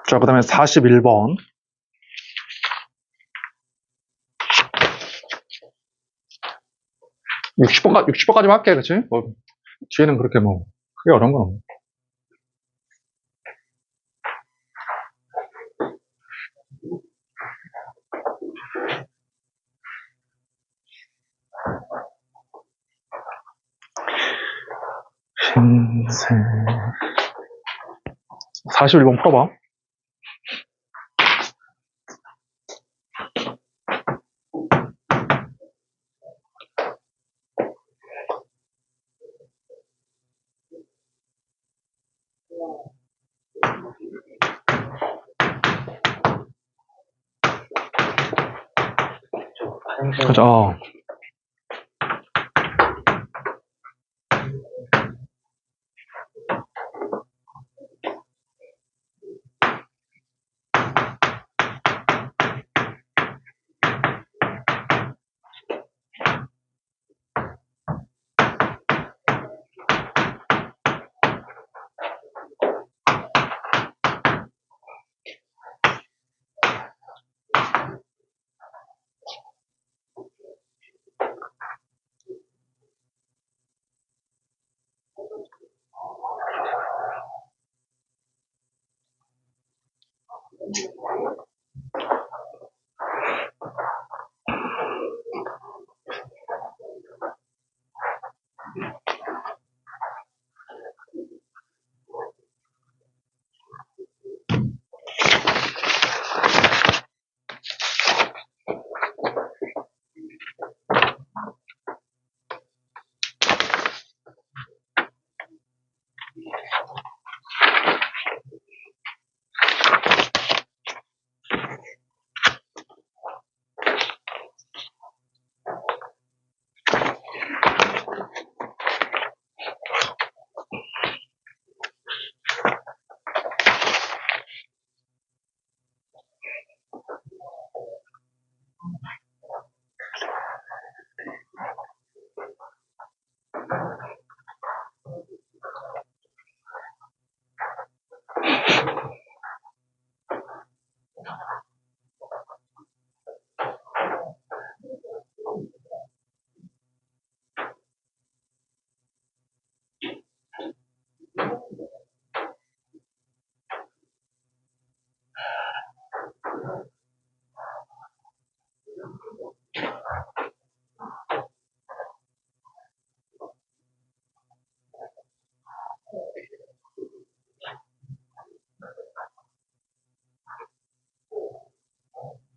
자, 그 다음에 41번. (60번) 60번까지만 할게, 그치? 뭐, 뒤에는 그렇게 뭐, 크게 어려운 건 없네. 신세. 41번 풀어봐. 그죠?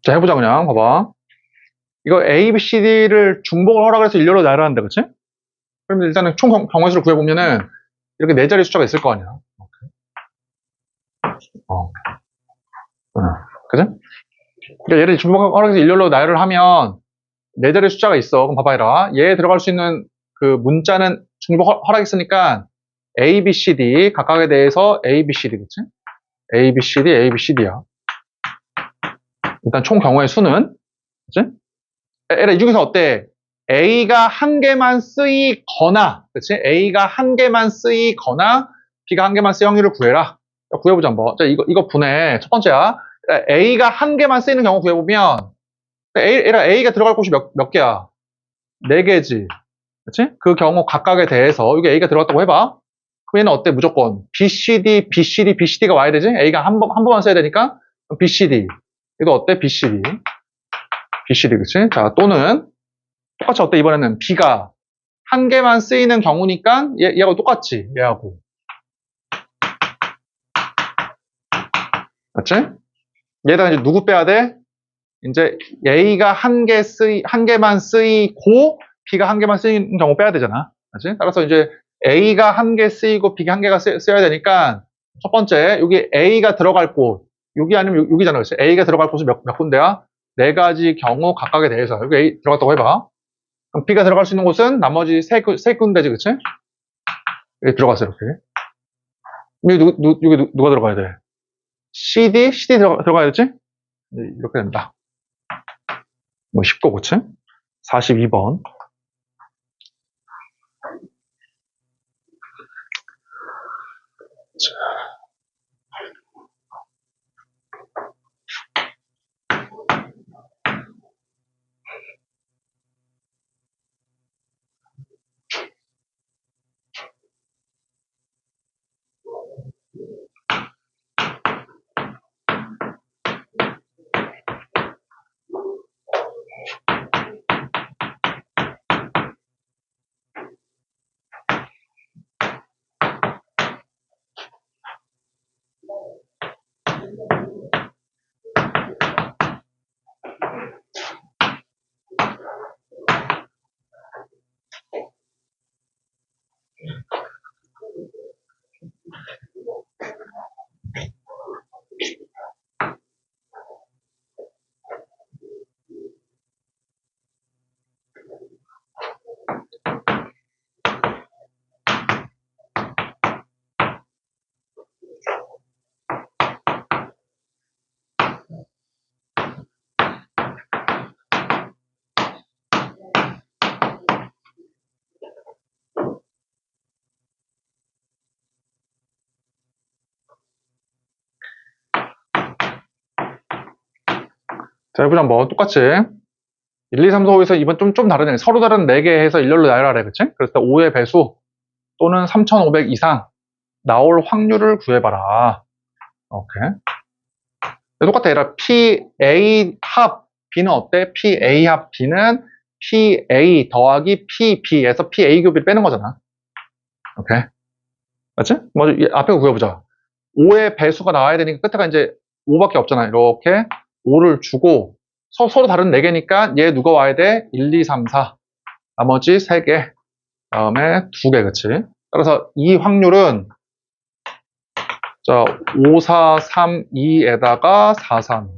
자, 해보자, 그냥. 봐봐. 이거 A, B, C, D를 중복을 허락해서 일렬로 나열을 하는데, 그치? 그럼 일단은 총 경우의 수를 구해보면은, 이렇게 네 자리 숫자가 있을 거 아니야. 그치? 그러니까 얘를 중복 허락해서 일렬로 나열을 하면, 네 자리 숫자가 있어. 그럼 봐봐라. 얘에 들어갈 수 있는 그 문자는 중복 허락했으니까, A, B, C, D, 각각에 대해서 A, B, C, D, 그치? A, B, C, D, A, B, C, D야. 일단 총 경우의 수는, 그치? 이 중에서 어때? A가 한 개만 쓰이거나, 그치? A가 한 개만 쓰이거나, B가 한 개만 쓰일 확률을 구해라. 자, 구해보자, 한번. 자, 이거 분해. 첫 번째야. A가 한 개만 쓰이는 경우 구해보면, A가 들어갈 곳이 몇 개야? 네 개지. 그치? 그 경우 각각에 대해서, 여기 A가 들어갔다고 해봐. 그럼 얘는 어때? 무조건. BCD, BCD, BCD가 와야 되지? A가 한 번만 써야 되니까, BCD. 이거 어때? BCD. BCD, 그치? 자, 또는, 똑같이 어때? 이번에는 B가 한 개만 쓰이는 경우니까 얘하고 똑같지? 얘하고. 맞지? 얘에다가 이제 누구 빼야 돼? 이제 A가 한 개만 쓰이고 B가 한 개만 쓰이는 경우 빼야 되잖아. 맞지? 따라서 이제 A가 한 개 쓰이고 B가 한 개가 쓰여야 되니까 첫 번째, 여기 A가 들어갈 곳, 여기 아니면 여기잖아. 그치? A가 들어갈 곳은 몇 군데야? 네 가지 경우 각각에 대해서. 여기 A 들어갔다고 해봐. 그럼 B가 들어갈 수 있는 곳은 나머지 세 군데지, 그치? 여기 들어갔어, 이렇게. 여기 누가 들어가야 돼? CD? CD 들어가야 되지? 이렇게 된다. 뭐 쉽고, 그치? 42번. 자, 해보자 한번. 똑같이. 1, 2, 3, 4, 5에서 이번 좀 다르네. 서로 다른 4개 해서 일렬로 나열하래. 그치? 그래서 5의 배수 또는 3,500 이상 나올 확률을 구해봐라. 오케이. 똑같아. 얘라 PA 합 B는 어때? PA 합 B는 PA 더하기 PB에서 PA 교비를 빼는 거잖아. 오케이. 맞지? 먼저 앞에 거 구해보자. 5의 배수가 나와야 되니까 끝에가 이제 5밖에 없잖아. 이렇게 5를 주고 서로 다른 4개니까 얘 누가 와야 돼? 1, 2, 3, 4. 나머지 3개. 다음에 2개, 그치? 따라서 이 확률은 자, 5, 4, 3, 2에다가 4, 3.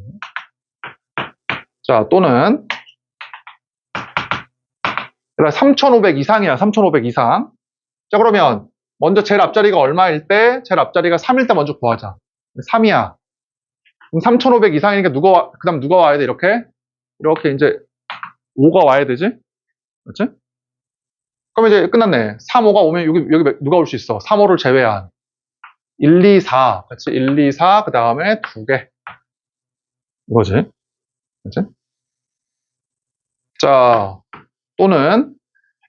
자, 또는 3,500 이상이야. 3,500 이상. 자, 그러면 먼저 제일 앞자리가 얼마일 때? 제일 앞자리가 3일 때 먼저 구하자. 3이야. 그럼 3,500 이상이니까 그 다음 누가 와야 돼? 이렇게 이제 5가 와야 되지? 그렇지? 그럼 이제 끝났네. 3, 5가 오면 여기 누가 올 수 있어? 3, 5를 제외한 1, 2, 4. 그렇지? 1, 2, 4. 그 다음에 2개. 이거지. 그렇지? 자, 또는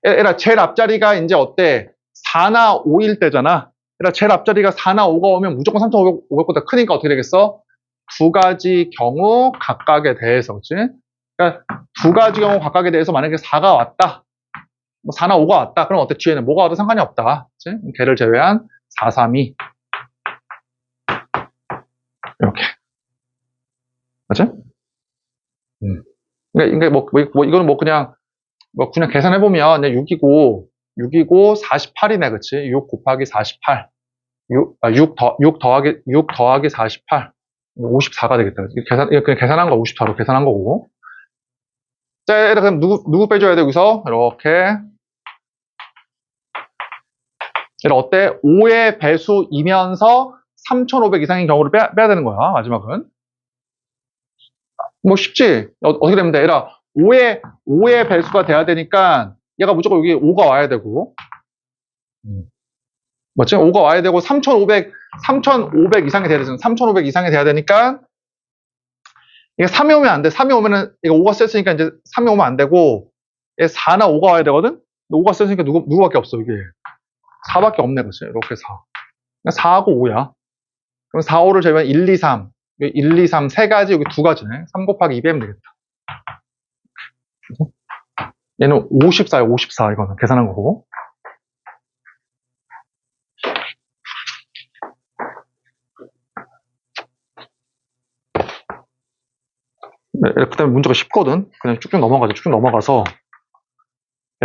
얘라 제일 앞자리가 이제 어때? 4나 5일 때잖아. 얘라 제일 앞자리가 4나 5가 오면 무조건 3,500보다 크니까 어떻게 되겠어? 두 가지 경우 각각에 대해서, 그렇지? 그러니까 두 가지 경우 각각에 대해서 만약에 4가 왔다. 뭐 4나 5가 왔다. 그럼 어때? 뒤에는 뭐가 와도 상관이 없다. 그치? 걔를 제외한 4, 3, 2. 이렇게. 맞지? 그러니까 이거는 그냥 계산해보면 6이고 48이네. 그치? 6 곱하기 48. 6 더하기 48. 54가 되겠다. 이거 그냥 계산한 거 54로 계산한 거고. 자, 그럼 누구 빼줘야 돼, 여기서? 이렇게. 어때? 5의 배수이면서 3,500 이상인 경우를 빼야 되는 거야, 마지막은. 뭐 쉽지? 어떻게 되면 돼? 얘라 5의 배수가 돼야 되니까 얘가 무조건 여기 5가 와야 되고. 맞지? 5가 와야 되고 3,500 이상이 돼야 되잖아. 3,500 이상이 돼야 되니까 이게 3이 오면 안 돼. 3이 오면은 이거 5가 셌으니까 이제 3이 오면 안 되고 얘 4나 5가 와야 되거든? 5가 셌으니까 누구밖에 없어, 이게. 4밖에 없네, 그치? 이렇게 4. 4하고 5야. 그럼 4, 5를 제외하면 1, 2, 3. 1, 2, 3, 세 가지, 여기 두 가지네. 3 곱하기 2 빼면 되겠다. 얘는 54야, 54. 이거는 계산한 거고. 네, 그 다음에 문제가 쉽거든. 그냥 쭉쭉 넘어가죠. 쭉쭉 넘어가서.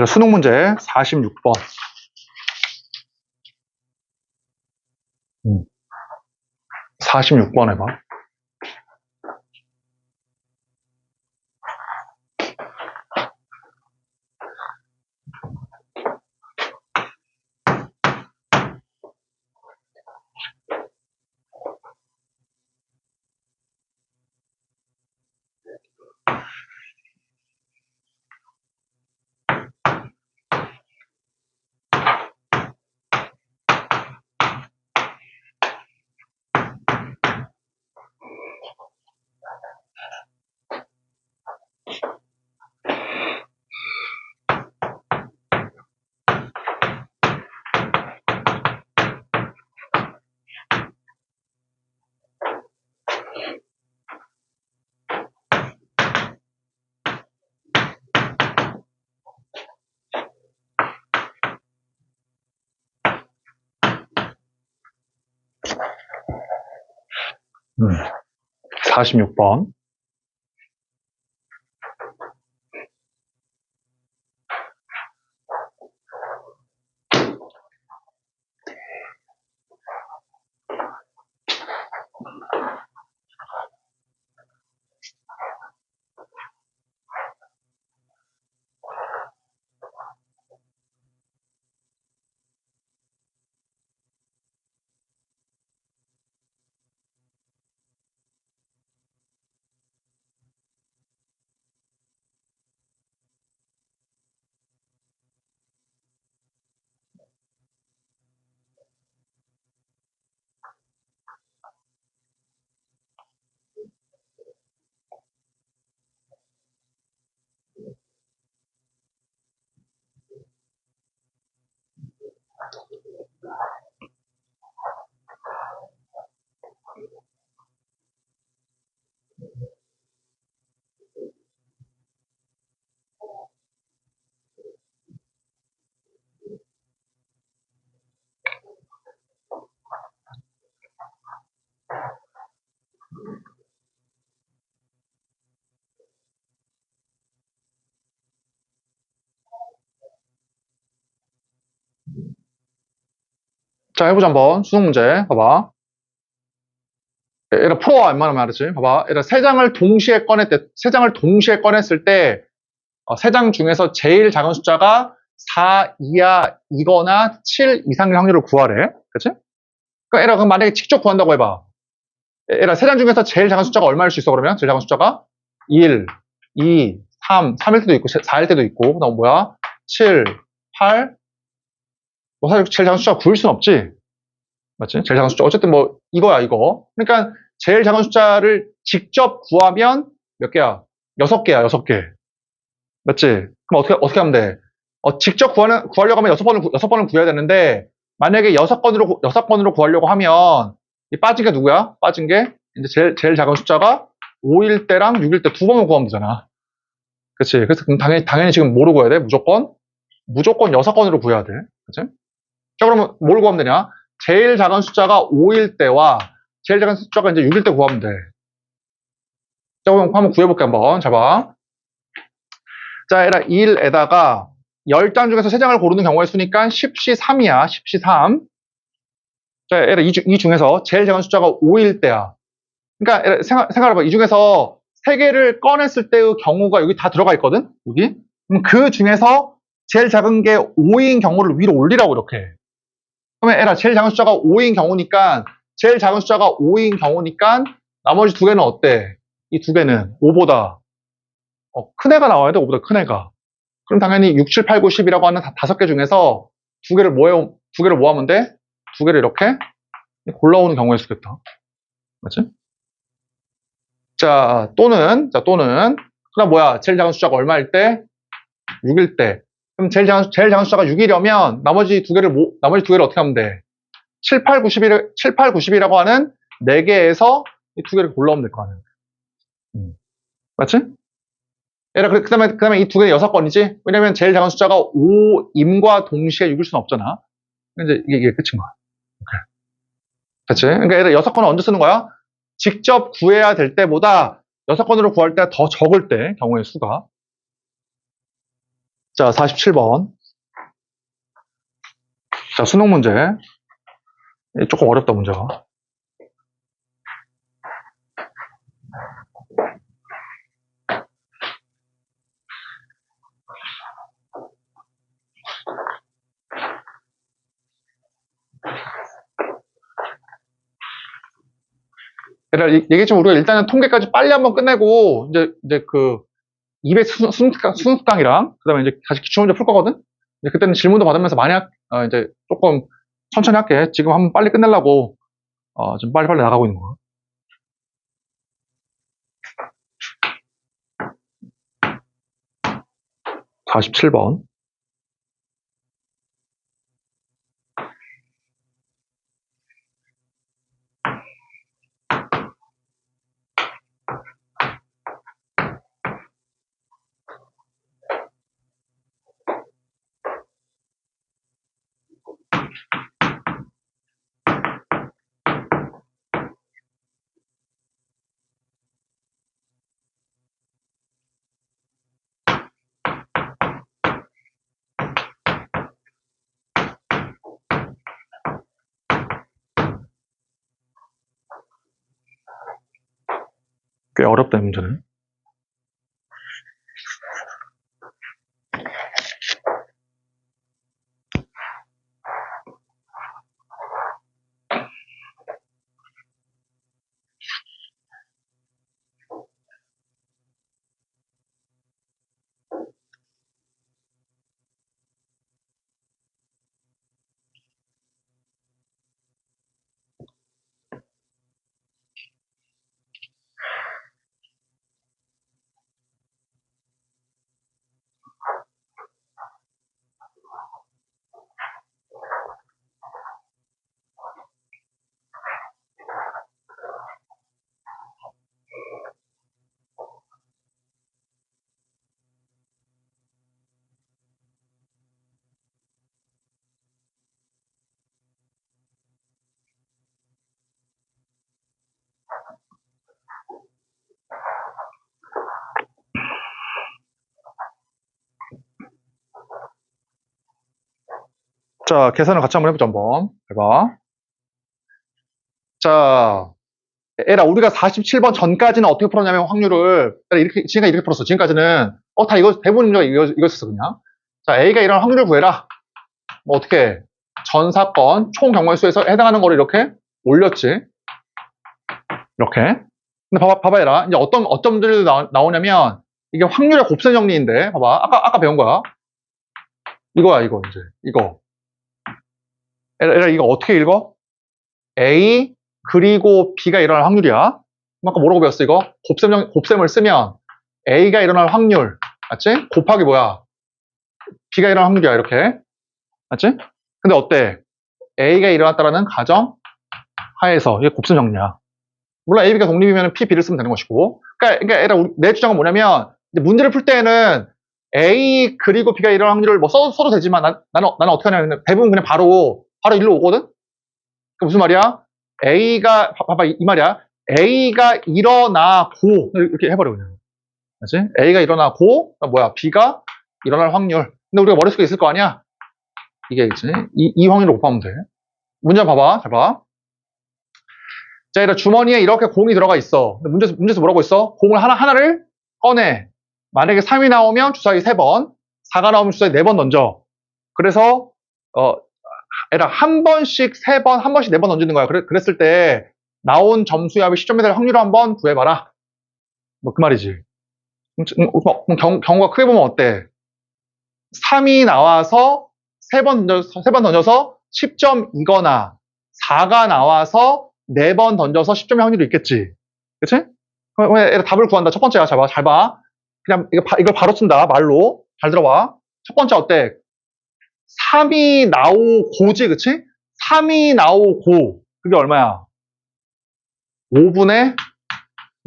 수능 문제 46번. 46번 해봐. 음. 46번. 자, 해보자, 한번. 수능 문제. 봐봐. 얘가 풀어와, 웬만하면 알았지? 봐봐. 얘가 세 장을 동시에 꺼냈을 때, 세 장 중에서 제일 작은 숫자가 4 이하이거나 7 이상일 확률을 구하래. 그치? 그러니까 얘가 그럼 만약에 직접 구한다고 해봐. 얘가 세 장 중에서 제일 작은 숫자가 얼마일 수 있어, 그러면? 제일 작은 숫자가? 1, 2, 3일 때도 있고, 4일 때도 있고, 그 다음 뭐야? 7, 8. 뭐 사실 제일 작은 숫자가 9일 순 없지. 맞지? 제일 작은 숫자. 어쨌든 뭐, 이거야, 이거. 그러니까, 제일 작은 숫자를 직접 구하면 몇 개야? 6개야, 6개. 맞지? 그럼 어떻게 하면 돼? 직접 구하려고 하면 6번을 구해야 되는데, 만약에 6번으로 구하려고 하면, 이 빠진 게 누구야? 빠진 게, 이제 제일 작은 숫자가 5일 때랑 6일 때 두 번을 구하면 되잖아. 그치? 그래서 그럼 당연히 지금 뭐로 구해야 돼? 무조건 6번으로 구해야 돼. 그치? 자, 그러면 뭘 구하면 되냐? 제일 작은 숫자가 5일 때와 제일 작은 숫자가 이제 6일 때 구하면 돼. 자, 그럼 한번 구해볼게, 한번. 잡아. 자, 얘라 1에다가 10장 중에서 3장을 고르는 경우의 수니까 10시 3이야. 10시 3. 자, 얘라 이 중에서 제일 작은 숫자가 5일 때야. 그러니까 얘라 생각해봐. 이 중에서 3개를 꺼냈을 때의 경우가 여기 다 들어가 있거든? 여기. 그럼 그 중에서 제일 작은 게 5인 경우를 위로 올리라고 이렇게. 그러면 얘라 제일 작은 숫자가 5인 경우니까 나머지 두 개는 어때? 이 두 개는 5보다 큰 애가 나와야 돼. 5보다 큰 애가. 그럼 당연히 6, 7, 8, 9, 10이라고 하는 5개 중에서 두 개를 뭐 하면 돼? 두 개를 이렇게 골라오는 경우의 수겠다. 맞지? 자, 또는. 그럼 뭐야? 제일 작은 숫자가 얼마일 때? 6일 때. 그럼 제일 작은 숫자가 6이려면 나머지 두 개를 어떻게 하면 돼? 7, 8, 90이라고 하는 4개에서 이 두 개를 골라오면 될 거 아니야. 맞지? 그 다음에 이 두 개는 6번이지? 왜냐면 제일 작은 숫자가 5임과 동시에 6일 수는 없잖아. 이제 이게 끝인 거야. 그치? 그러니까 얘를 6건을 언제 쓰는 거야? 직접 구해야 될 때보다 6건으로 구할 때 더 적을 때 경우의 수가. 자, 47번. 자, 수능 문제. 조금 어렵다, 문제가. 얘기했지만 우리가 일단은 통계까지 빨리 한번 끝내고 이제 그 200 순수강이랑 그다음에 이제 다시 기출문제 풀 거거든. 이제 그때는 질문도 받으면서 이제 조금 천천히 할게. 지금 한번 빨리 끝내려고 좀 빨리빨리 나가고 있는 거야. 47번. 꽤 어렵다, 이 문제는. 자, 계산을 같이 한번 해보자, 한번. 해봐. 자, 에라, 우리가 47번 전까지는 어떻게 풀었냐면, 확률을, 이렇게, 지금까지 이렇게 풀었어. 지금까지는, 다 이거, 대부분 이거였어, 그냥. 자, A가 이런 확률을 구해라. 뭐, 어떻게, 전 사건, 총 경우의 수에서 해당하는 거를 이렇게 올렸지. 이렇게. 근데 봐봐, 얘라. 이제 어떤 문제들이 나오냐면, 이게 확률의 곱셈 정리인데, 봐봐. 아까 배운 거야. 이거야, 이거, 이제. 이거. 얘라, 이거 어떻게 읽어? A, 그리고 B가 일어날 확률이야. 아까 뭐라고 배웠어, 이거? 곱셈을 쓰면 A가 일어날 확률. 맞지? 곱하기 뭐야? B가 일어날 확률이야, 이렇게. 맞지? 근데 어때? A가 일어났다라는 가정 하에서, 이게 곱셈 정리야. 물론 A, B가 독립이면 P, B를 쓰면 되는 것이고. 그러니까 내 주장은 뭐냐면, 문제를 풀 때는 A 그리고 B가 일어날 확률을 뭐 써도 되지만, 나는 어떻게 하냐면, 대부분 그냥 바로 일로 오거든? 무슨 말이야? A가, 봐봐, 이 말이야. A가 일어나고, 이렇게 해버려, 그냥. 그치? A가 일어나고, 뭐야, B가 일어날 확률. 근데 우리가 머릿속에 있을 거 아니야? 이게 있지. 이 확률을 곱하면 돼. 문제 봐봐, 잘 봐. 자, 이런 주머니에 이렇게 공이 들어가 있어. 근데 문제에서 뭐라고 있어? 공을 하나를 꺼내. 만약에 3이 나오면 주사위 3번, 4가 나오면 주사위 4번 던져. 그래서, 한 번씩 3번, 한 번씩 4번 던지는 거야. 그랬을 때, 나온 점수의 합이 10점이 될 확률을 한번 구해봐라. 뭐, 그 말이지. 경우가 크게 보면 어때? 3이 나와서 3번 던져서 10점이거나, 4가 나와서 4번 던져서 10점의 확률이 있겠지. 그치? 그럼 답을 구한다. 첫 번째야. 잘 봐. 그냥 이걸 바로 쓴다. 말로. 잘 들어봐. 첫 번째 어때? 3이 나오고지, 그치? 3이 나오고. 그게 얼마야? 5분의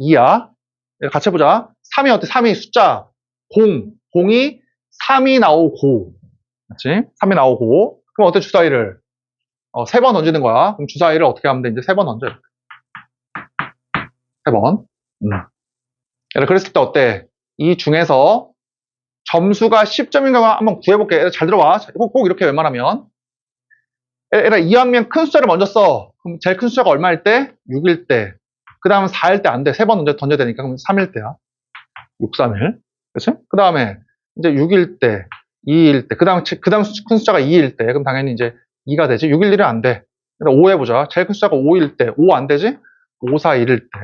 2야. 같이 해보자. 3이 어때? 3이 숫자. 공이 3이 나오고. 그치? 3이 나오고. 그럼 어때? 주사위를? 3번 던지는 거야. 그럼 주사위를 어떻게 하면 돼? 이제 3번 던져. 3번. 그랬을 때 어때? 이 중에서 점수가 10점인 가 한번 구해볼게. 잘 들어봐. 꼭 이렇게 웬만하면. 이왕이면 큰 숫자를 먼저 써. 그럼 제일 큰 숫자가 얼마일 때? 6일 때. 그 다음은 4일 때 안 돼. 3번 던져야 되니까. 그럼 3일 때야. 6, 3일. 그치? 그 다음에 이제 6일 때, 2일 때. 그 다음 큰 숫자가 2일 때. 그럼 당연히 이제 2가 되지. 6일 1은 안 돼. 5 해보자. 제일 큰 숫자가 5일 때. 5 안 되지? 5, 4, 1일 때.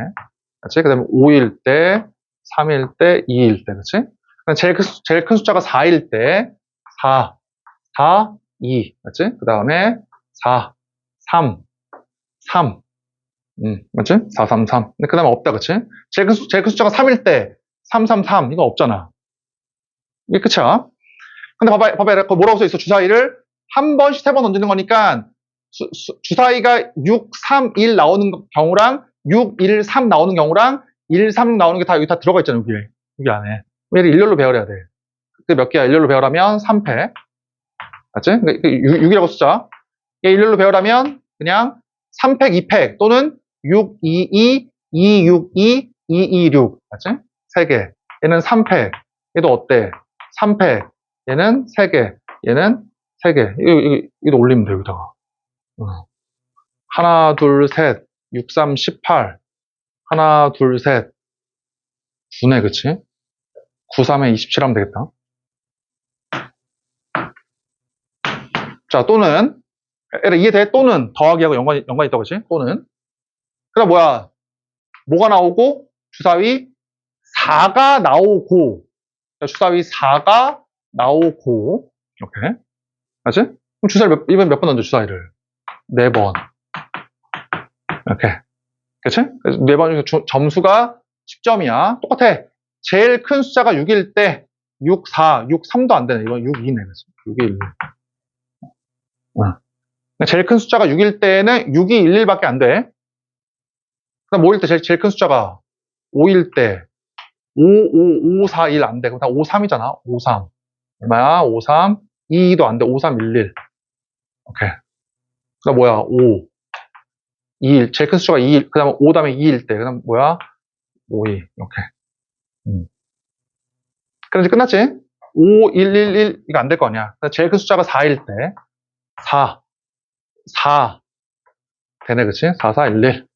그치? 그 다음에 5일 때, 3일 때, 2일 때. 그치? 제일 큰 숫자가 4일 때, 4, 2. 맞지? 그 다음에 4, 3, 3. 맞지? 4, 3, 3. 근데 그 다음에 없다, 그치? 제일 큰 숫자가 3일 때, 3, 3, 3. 이거 없잖아. 이게 끝이야. 근데 봐봐. 뭐라고 써 있어? 주사위를 한 번씩 3번 던지는 거니까, 주사위가 6, 3, 1 나오는 경우랑, 6, 1, 3 나오는 경우랑, 1, 3, 6 나오는 게 여기 다 들어가 있잖아, 여기 안에. 얘를 일렬로 배열해야 돼. 그게 몇 개야? 일렬로 배열하면 3패. 맞지? 6이라고 쓰자. 얘 일렬로 배열하면 그냥 3팩, 2팩 또는 6, 2, 2, 2, 6, 2, 2, 2, 6. 맞지? 3개. 얘는 3팩. 얘도 어때? 3팩. 얘는 3개. 얘는 3개. 이거 올리면 돼, 여기다가. 하나, 둘, 셋. 6, 3, 18. 하나, 둘, 셋. 9네, 그치? 9, 3에 27 하면 되겠다. 자, 또는, 이해돼? 또는 더하기하고 연관이 있다고, 그치? 또는. 그 다음 뭐가 나오고, 주사위 4가 나오고, 주사위 4가 나오고, 이렇게. 맞지? 그럼 주사위를 이번에 몇 번 던져, 주사위를? 4번. 이렇게. 그치? 4번 중에 점수가 10점이야. 똑같아. 제일 큰 숫자가 6일 때, 6, 4, 6, 3도 안 되네. 이건 6, 2네. 6이 1. 제일 큰 숫자가 6일 때는 6이 1, 1밖에 안 돼. 그 다음 5일 때 제일 큰 숫자가 5일 때 5, 5, 5, 4, 1 안 돼. 그럼 다 5, 3이잖아. 5, 3. 얼마야? 5, 3. 2도 안 돼. 5, 3, 1, 1. 오케이. 그 다음 5, 2, 1. 제일 큰 숫자가 2, 1. 그 다음에 5 다음에 2일 때. 그 다음 5, 2. 이렇게. 그럼 이제 끝났지? 5, 1, 1, 1. 이거 안 될 거 아니야. 제일 큰 숫자가 4일 때. 4. 4. 되네, 그치? 4, 4, 1, 1.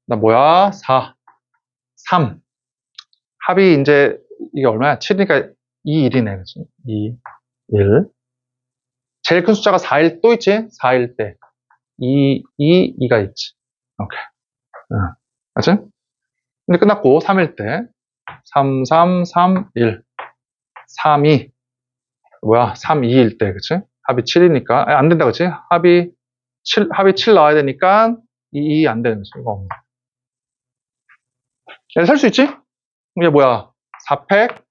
나 뭐야? 4. 3. 합이 이제, 이게 얼마야? 7이니까 2, 1이네, 그치? 2, 1. 제일 큰 숫자가 4일 또 있지? 4일 때. 2, 2, 2가 있지. 오케이. 응. 맞지? 근데 끝났고, 3일 때. 3, 3, 3, 1. 3, 2. 뭐야? 3, 2일 때, 그치? 합이 7이니까. 안 된다, 그치? 합이 7 나와야 되니까 2, 2 안 되는 거지. 이거 없네. 살 수 있지? 이게 뭐야? 4팩,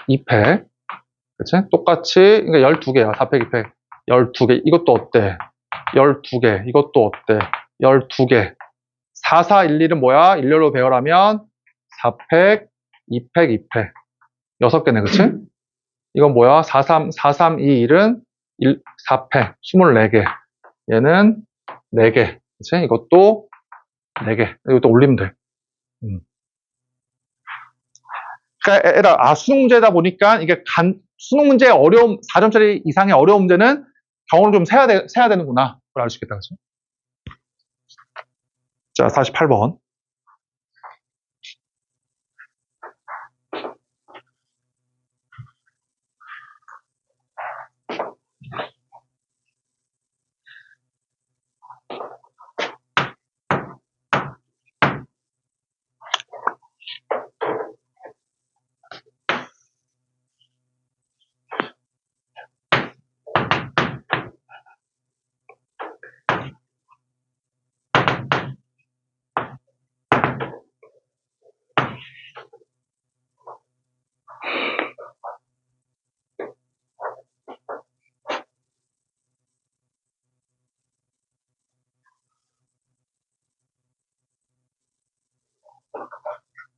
2팩. 그치? 똑같이, 그러니까 12개야. 4팩, 2팩. 12개. 이것도 어때? 12개. 이것도 어때? 12개. 4, 4, 1, 1은 뭐야? 일렬로 배열하면 4팩, 2팩, 2팩. 6개네, 그치? 이건 뭐야? 4, 3, 4, 3, 2, 1은 4팩, 24개. 얘는 4개. 그치? 이것도 4개. 이것도 올리면 돼. 그러니까 수능 문제다 보니까 이게 수능 문제의 어려움, 4점짜리 이상의 어려운 문제는 경험을 좀 세야 되는구나. 그걸 알 수 있겠다. 그치? 자, 48번.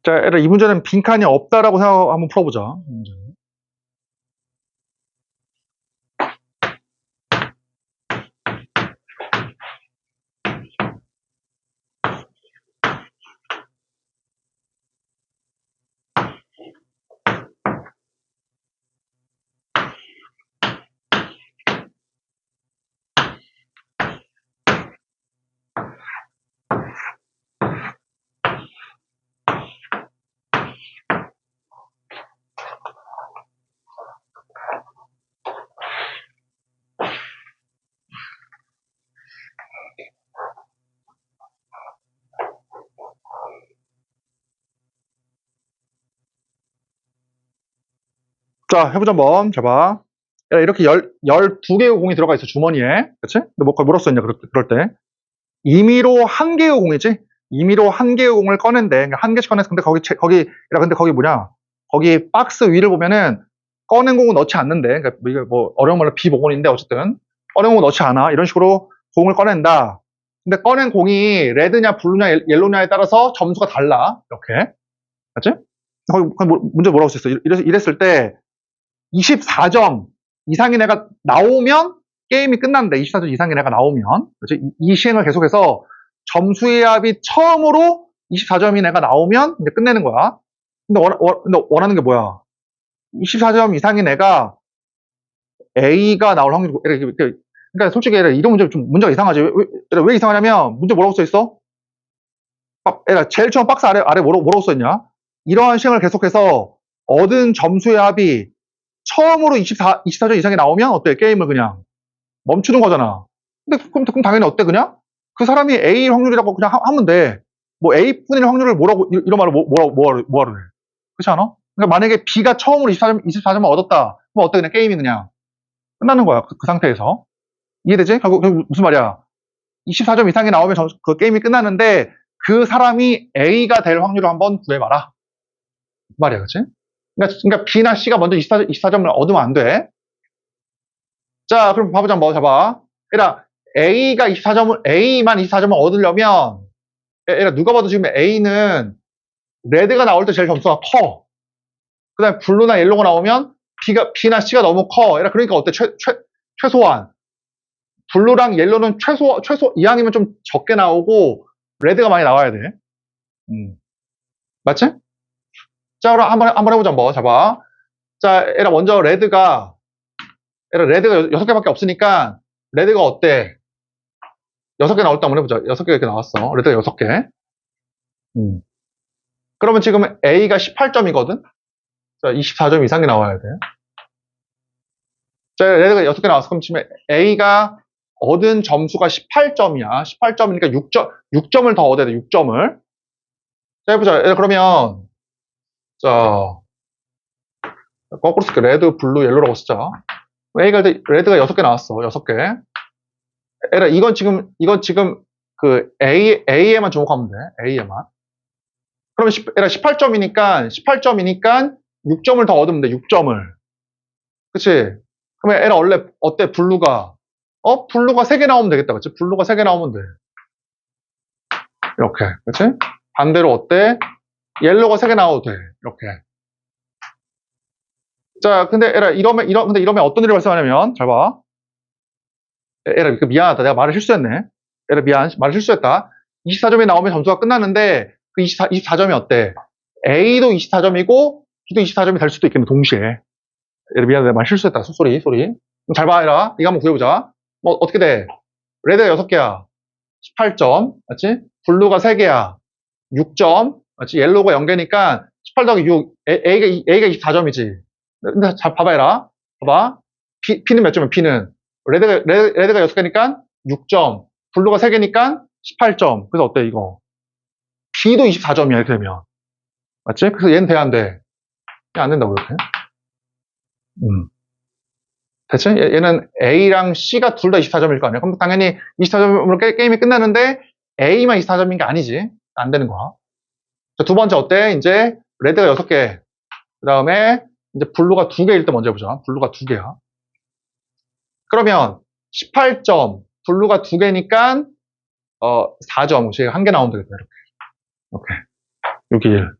자, 이 문제는 빈칸이 없다라고 생각하고 한번 풀어보자. 자, 해보자 한번. 자, 봐. 이렇게 12개의 공이 들어가 있어, 주머니에. 그치? 근데 뭐, 뭐라고 써있냐, 그럴 때. 임의로 1개의 공이지? 임의로 1개의 공을 꺼낸대. 그러니까 1개씩 꺼냈어. 근데 근데 거기 뭐냐? 거기 박스 위를 보면은 꺼낸 공은 넣지 않는데. 그러니까 이게 뭐, 어려운 말로 비모공인데, 어쨌든. 꺼낸 공은 넣지 않아. 이런 식으로 공을 꺼낸다. 근데 꺼낸 공이 레드냐, 블루냐, 옐로냐에 따라서 점수가 달라. 이렇게. 맞지? 거기 문제 뭐라고 썼어? 이랬을 때, 24점 이상인 애가 나오면 게임이 끝난대. 24점 이상인 애가 나오면. 그렇지? 이 시행을 계속해서 점수의 합이 처음으로 24점인 애가 나오면 이제 끝내는 거야. 근데 원하는 게 뭐야? 24점 이상인 애가 A가 나올 확률이, 그러니까 솔직히 이런 문제 좀 문제가 이상하지. 왜 이상하냐면, 문제 뭐라고 써 있어? 제일 처음 박스 아래 뭐라고 써 있냐? 이러한 시행을 계속해서 얻은 점수의 합이 처음으로 24점 이상이 나오면 어때? 게임을 그냥 멈추는 거잖아. 근데 그럼 당연히 어때? 그냥 그 사람이 A일 확률이라고 그냥 하면 돼. 뭐 A분의 확률을 뭐라고, 이런 말을 뭐하러 해. 그렇지 않아? 그러니까 만약에 B가 처음으로 24점을 얻었다. 그럼 어때? 그냥 게임이 그냥 끝나는 거야. 그 상태에서. 이해되지? 결국 무슨 말이야? 24점 이상이 나오면 그 게임이 끝나는데 그 사람이 A가 될 확률을 한번 구해봐라. 그 말이야. 그치? 그러니까 B나 C가 먼저 24점을 얻으면 안 돼. 자, 그럼 봐보자, 한번 잡아. 그러니까 A만 24점을 얻으려면, 누가 봐도 지금 A는 레드가 나올 때 제일 점수가 커. 그 다음에 블루나 옐로우가 나오면 B나 C가 너무 커. 그러니까 어때? 최소한. 블루랑 옐로우는 이항이면 좀 적게 나오고, 레드가 많이 나와야 돼. 맞지? 자, 그럼 한번 해보자, 한번 잡아. 자, 먼저 레드가 레드가 6개밖에 없으니까, 레드가 어때? 6개 나올 때 한번 해보자. 6개 이렇게 나왔어. 레드가 6개. 그러면 지금 A가 18점이거든? 자, 24점 이상이 나와야 돼. 자, 레드가 6개 나왔어. 그럼 지금 A가 얻은 점수가 18점이야. 18점이니까 6점을 더 얻어야 돼, 6점을. 자, 해보자. 그러면, 자, 거꾸로 쓸게. 레드, 블루, 옐로라고 쓰자. 레드가 6개 나왔어. 6개. 이건 지금 그 A에만 주목하면 돼. A에만. 그러면 18점이니까 6점을 더 얻으면 돼. 6점을. 그치? 그러면 에라 원래 어때? 블루가 블루가 3개 나오면 되겠다. 그치? 블루가 3개 나오면 돼. 이렇게. 그치? 반대로 어때? 옐로우가 3개 나와도 돼. 이렇게. 자, 근데 에라 이러면 어떤 일이 발생하냐면 잘 봐. 에라 미안하다. 내가 말을 실수했네. 에라 미안. 말을 실수했다. 24점이 나오면 점수가 끝나는데 그 24점이 어때? A도 24점이고 B도 24점이 될 수도 있겠네. 동시에. 에라 미안하다. 내가 말 실수했다. 소리. 그럼 잘 봐, 에라. 이거 한번 구해보자. 뭐 어떻게 돼? 레드가 6개야. 18점. 맞지? 블루가 3개야. 6점. 맞지? 옐로우가 0개니까 18 더하기 6. A가 24점이지. 근데 잘 봐봐라. 봐봐. P는 몇 점이야? P는. 레드가 6개니까 6점. 블루가 3개니까 18점. 그래서 어때, 이거? B도 24점이야, 이렇게 되면. 맞지? 그래서 얘는 돼, 안 돼? 안 된다고, 이렇게. 대체? 얘는 A랑 C가 둘 다 24점일 거 아니야? 그럼 당연히 24점으로 게임이 끝나는데 A만 24점인 게 아니지. 안 되는 거야. 자, 두 번째 어때? 이제 레드가 6개. 그 다음에 이제 블루가 2개일 때 먼저 해보자. 블루가 2개야. 그러면 18점, 블루가 2개니까 4점. 쟤가 1개 나오면 되겠다. 이렇게. 6이 1.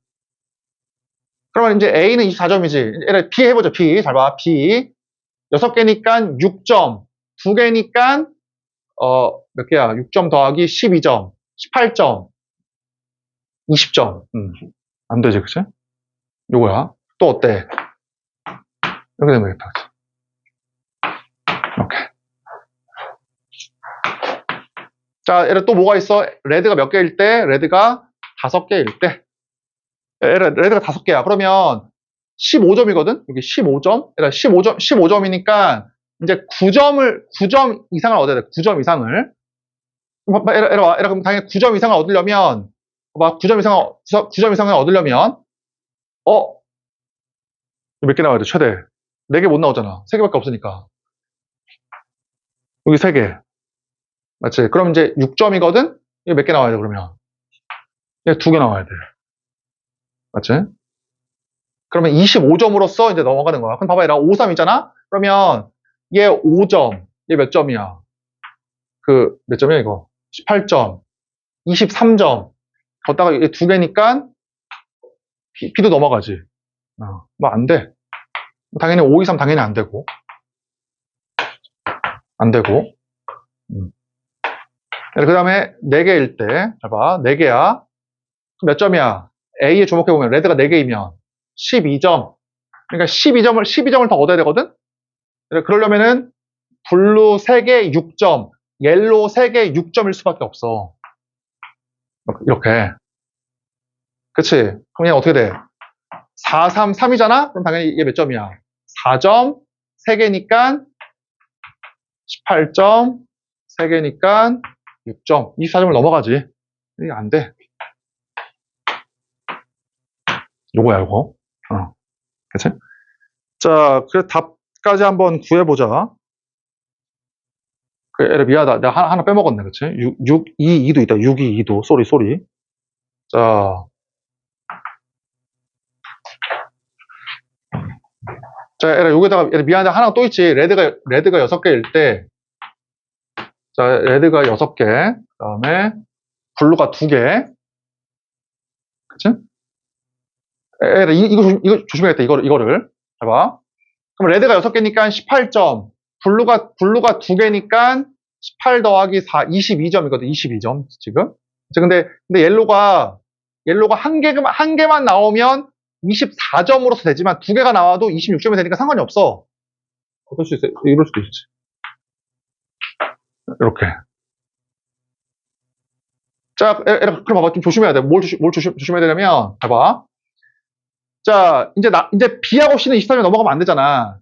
그러면 이제 A는 24점이지. B 해보자. B. 잘 봐. B. 6개니까 6점. 2개니까 몇 개야? 6점 더하기 12점. 18점. 20점. 안 되지, 그치? 요거야. 또 어때? 이렇게 되면 되겠다, 그치? 이렇게. 자, 얘를 또 뭐가 있어? 레드가 몇 개일 때? 레드가 5개일 때. 레드가 5개야. 그러면 15점이거든? 여기 15점? 그러니까 15점이니까 이제 9점 이상을 얻어야 돼. 9점 이상을. 그럼 당연히 9점 이상을 얻으려면, 9점 이상을 얻으려면, 몇 개 나와야 돼, 최대? 4개 못 나오잖아. 3개밖에 없으니까. 여기 3개. 맞지? 그럼 이제 6점이거든? 이게 몇 개 나와야 돼, 그러면? 얘 2개 나와야 돼. 맞지? 그러면 25점으로써 이제 넘어가는 거야. 그럼 봐봐, 얘랑 5, 3 있잖아? 그러면 얘 5점. 얘 몇 점이야? 몇 점이야, 이거? 18점. 23점. 걷다가 얘 2개니까 B도 넘어가지. 뭐 안 돼. 당연히 5, 2, 3 당연히 안 되고. 안 되고. 그 다음에 4개일 때, 잘 봐. 4개야. 몇 점이야? A에 주목해보면, 레드가 4개이면 12점. 그러니까 12점을 더 얻어야 되거든? 그러려면은, 블루 3개 6점, 옐로우 3개 6점일 수밖에 없어. 이렇게. 그치? 그럼 얘 어떻게 돼? 4, 3, 3이잖아? 그럼 당연히 얘 몇 점이야? 4점, 3개니까 18점, 3개니까 6점. 24점을 넘어가지. 이게 안 돼. 요거야, 요거. 그치? 자, 그래, 답까지 한번 구해보자. 그래, 미안하다. 내가 하나 빼먹었네, 그치? 6, 2, 2도 있다. 6, 2, 2도. 쏘리. 자, 여기다가, 미안하다. 하나 또 있지. 레드가 6개일 때. 자, 레드가 6개. 그 다음에, 블루가 2개. 그치? 이거 조심해야겠다. 이거를. 봐봐. 그럼 레드가 6개니까 18점. 블루가 2개니까 18 더하기 4, 22점이거든. 22점, 지금. 근데 옐로가 한 개만 나오면 24점으로서 되지만 2개가 나와도 26점이 되니까 상관이 없어. 어떨 수 있어? 이럴 수도 있지. 이렇게. 자, 그럼 봐봐. 좀 조심해야 돼. 뭘 조심해야 되냐면, 봐봐. 자, 이제 B하고 C는 24점 넘어가면 안 되잖아.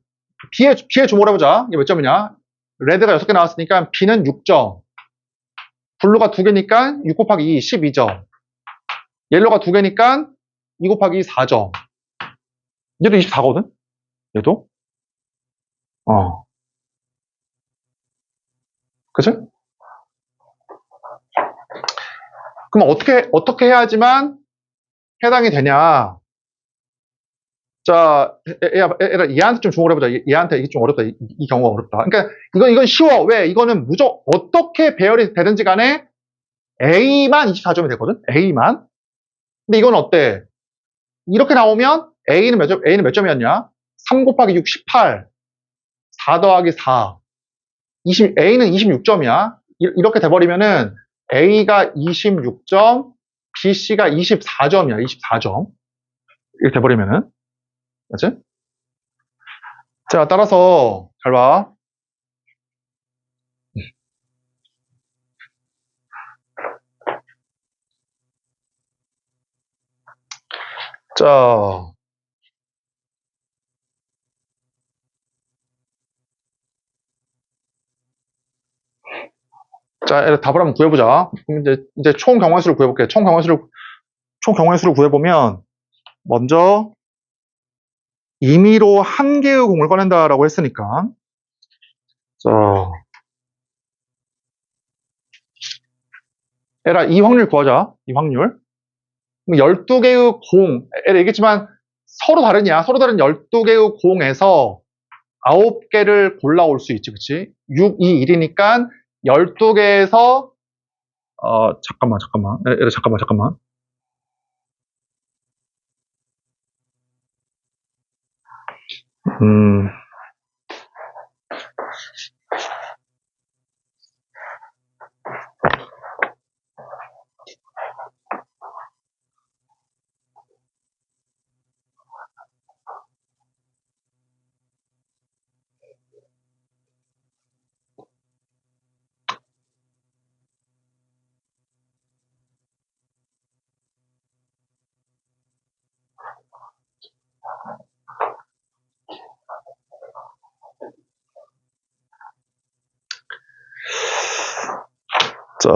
B의 주목을 해보자. 이게 몇 점이냐? 레드가 6개 나왔으니까 B는 6점. 블루가 2개니까 6 곱하기 2, 12점. 옐로가 2개니까 2 곱하기 2, 4점. 얘도 24거든? 얘도? 그치? 그럼 어떻게 해야지만 해당이 되냐? 자, 얘한테 좀 주목을 해보자. 얘한테 이게 좀 어렵다. 이 경우가 어렵다. 그러니까 이건 쉬워. 왜? 이거는 무조건 어떻게 배열이 되든지 간에 A만 24점이 되거든? A만. 근데 이건 어때? 이렇게 나오면 A는 몇 점이었냐? 3 곱하기 6, 18. 4 더하기 4. A는 26점이야. 이렇게 돼버리면은 A가 26점, BC가 24점이야. 24점. 이렇게 돼버리면은. 그치? 자, 따라서 잘 봐. 자, 답을 한번 구해보자. 이제 총 경우의 수를 구해볼게. 총 경우의 수를 구해보면, 먼저, 임의로 한 개의 공을 꺼낸다라고 했으니까. 자, 이 확률 구하자. 이 확률. 12개의 공, 얘기했지만, 서로 다르냐? 서로 다른 12개의 공에서 9개를 골라올 수 있지, 그치? 6, 2, 1이니까 12개에서 잠깐만. 잠깐만. 음, 자,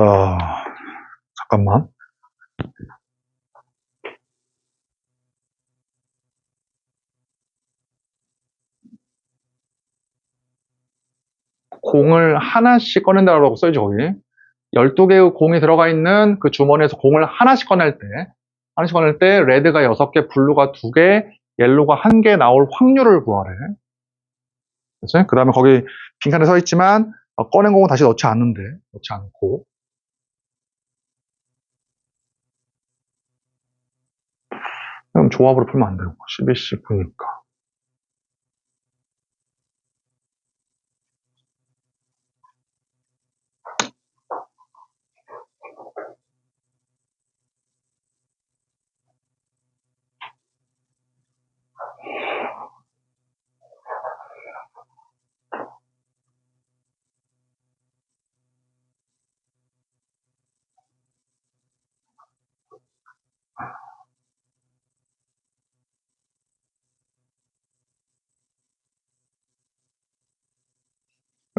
잠깐만. 공을 하나씩 꺼낸다고 써야지, 거기. 12개의 공이 들어가 있는 그 주머니에서 공을 하나씩 꺼낼 때, 레드가 6개, 블루가 2개, 옐로가 1개 나올 확률을 구하래. 그치? 그 다음에 거기 빈칸에 서 있지만, 꺼낸 공은 다시 넣지 않고. 그럼 조합으로 풀면 안 되고, 12씩 9니까.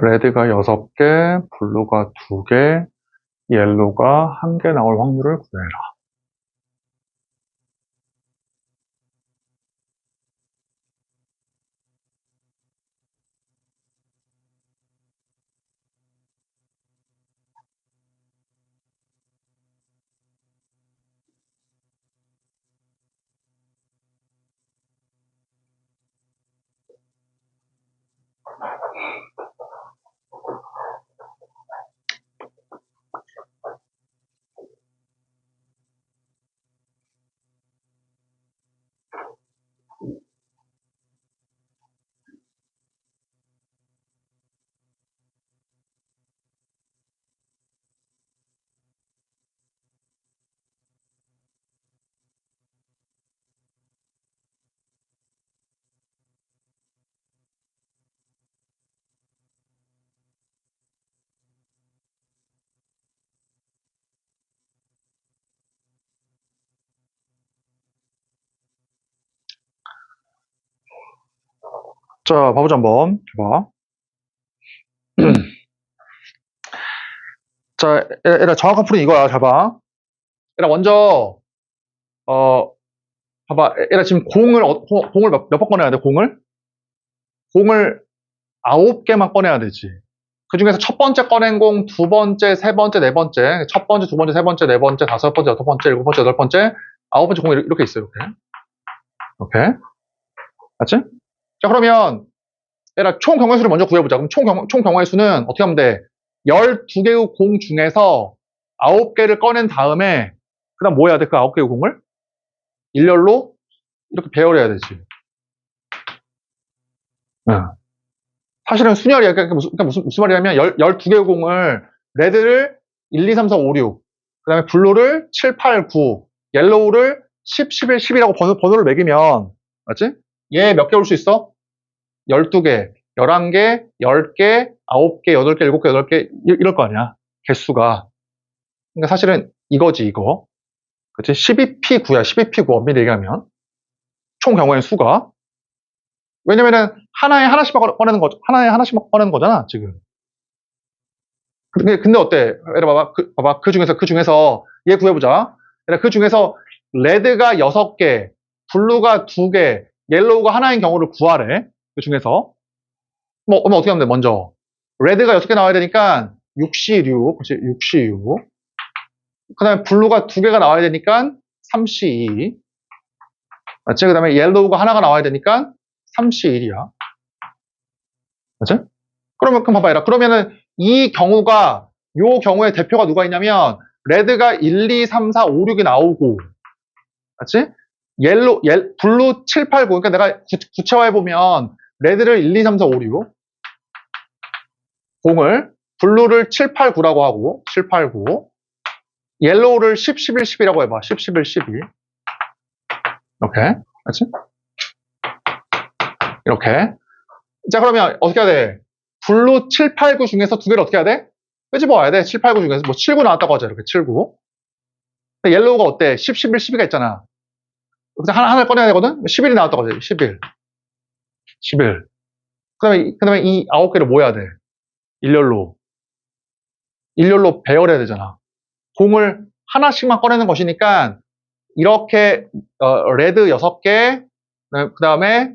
레드가 6개, 블루가 2개, 옐로가 1개 나올 확률을 구해라. 자, 봐보자, 한번. 봐. 자, 얘들아, 정확한 풀이 이거야. 잘 봐. 얘들아, 먼저, 봐봐. 얘들아, 지금 공을 몇 번 꺼내야 돼, 공을? 공을 9개만 꺼내야 되지. 그 중에서 첫 번째 꺼낸 공, 두 번째, 세 번째, 네 번째. 첫 번째, 두 번째, 세 번째, 네 번째, 다섯 번째, 여섯 번째, 일곱 번째, 여덟 번째, 아홉 번째 공이 이렇게 있어요, 이렇게. 오케이. 맞지? 자, 그러면, 얘들아, 총 경우의 수를 먼저 구해보자. 그럼 총 경우의 수는 어떻게 하면 돼? 12개의 공 중에서 9개를 꺼낸 다음에, 그 다음 뭐 해야 돼? 그 9개의 공을? 일렬로 이렇게 배열해야 되지. 응. 사실은 순열이야. 그러니까 무슨 말이냐면, 12개의 공을, 레드를 1, 2, 3, 4, 5, 6, 그 다음에 블루를 7, 8, 9, 옐로우를 10, 11, 10이라고 번호를 매기면, 맞지? 얘 몇 개 올 수 있어? 12개, 11개, 10개, 9개, 8개, 7개, 8개, 이럴 거 아니야. 개수가. 그러니까 사실은 이거지, 이거. 그치? 12P9야, 12P9, 엄밀히 얘기하면. 총 경우의 수가. 왜냐면은, 하나에 하나씩만 꺼내는 거잖아, 지금. 근데 어때? 얘들아, 봐봐. 그 중에서, 얘 구해보자. 얘들아, 그 중에서, 레드가 6개, 블루가 2개, 옐로우가 하나인 경우를 구하래. 그 중에서. 그러면 어떻게 하면 돼, 먼저? 레드가 6개 나와야 되니까, 6C6, 그치? 6C6. 그 다음에 블루가 2개가 나와야 되니까, 3C2. 맞지? 그 다음에 옐로우가 하나가 나와야 되니까, 3C1이야. 맞지? 그럼 봐봐, 얘들아. 그러면은, 이 경우의 대표가 누가 있냐면, 레드가 1, 2, 3, 4, 5, 6이 나오고, 맞지? 블루 7, 8, 9. 그러니까 내가 구체화해보면, 레드를 1, 2, 3, 4, 5, 6. 공을, 블루를 7, 8, 9라고 하고, 7, 8, 9. 옐로우를 10, 11, 10이라고 해봐. 10, 11, 12. 이렇게. 맞지? 이렇게. 자, 그러면 어떻게 해야 돼? 블루 7, 8, 9 중에서 두 개를 어떻게 해야 돼? 끄집어와야 돼. 7, 8, 9 중에서. 뭐 7, 9 나왔다고 하자. 이렇게 7, 9. 옐로우가 어때? 10, 11, 12가 있잖아. 여기서 하나를 꺼내야 되거든? 11이 나왔다고 하자. 11. 11. 그 다음에 이 9개를 뭐 해야 돼? 일렬로 배열해야 되잖아. 공을 하나씩만 꺼내는 것이니까, 이렇게, 레드 6개, 그 다음에,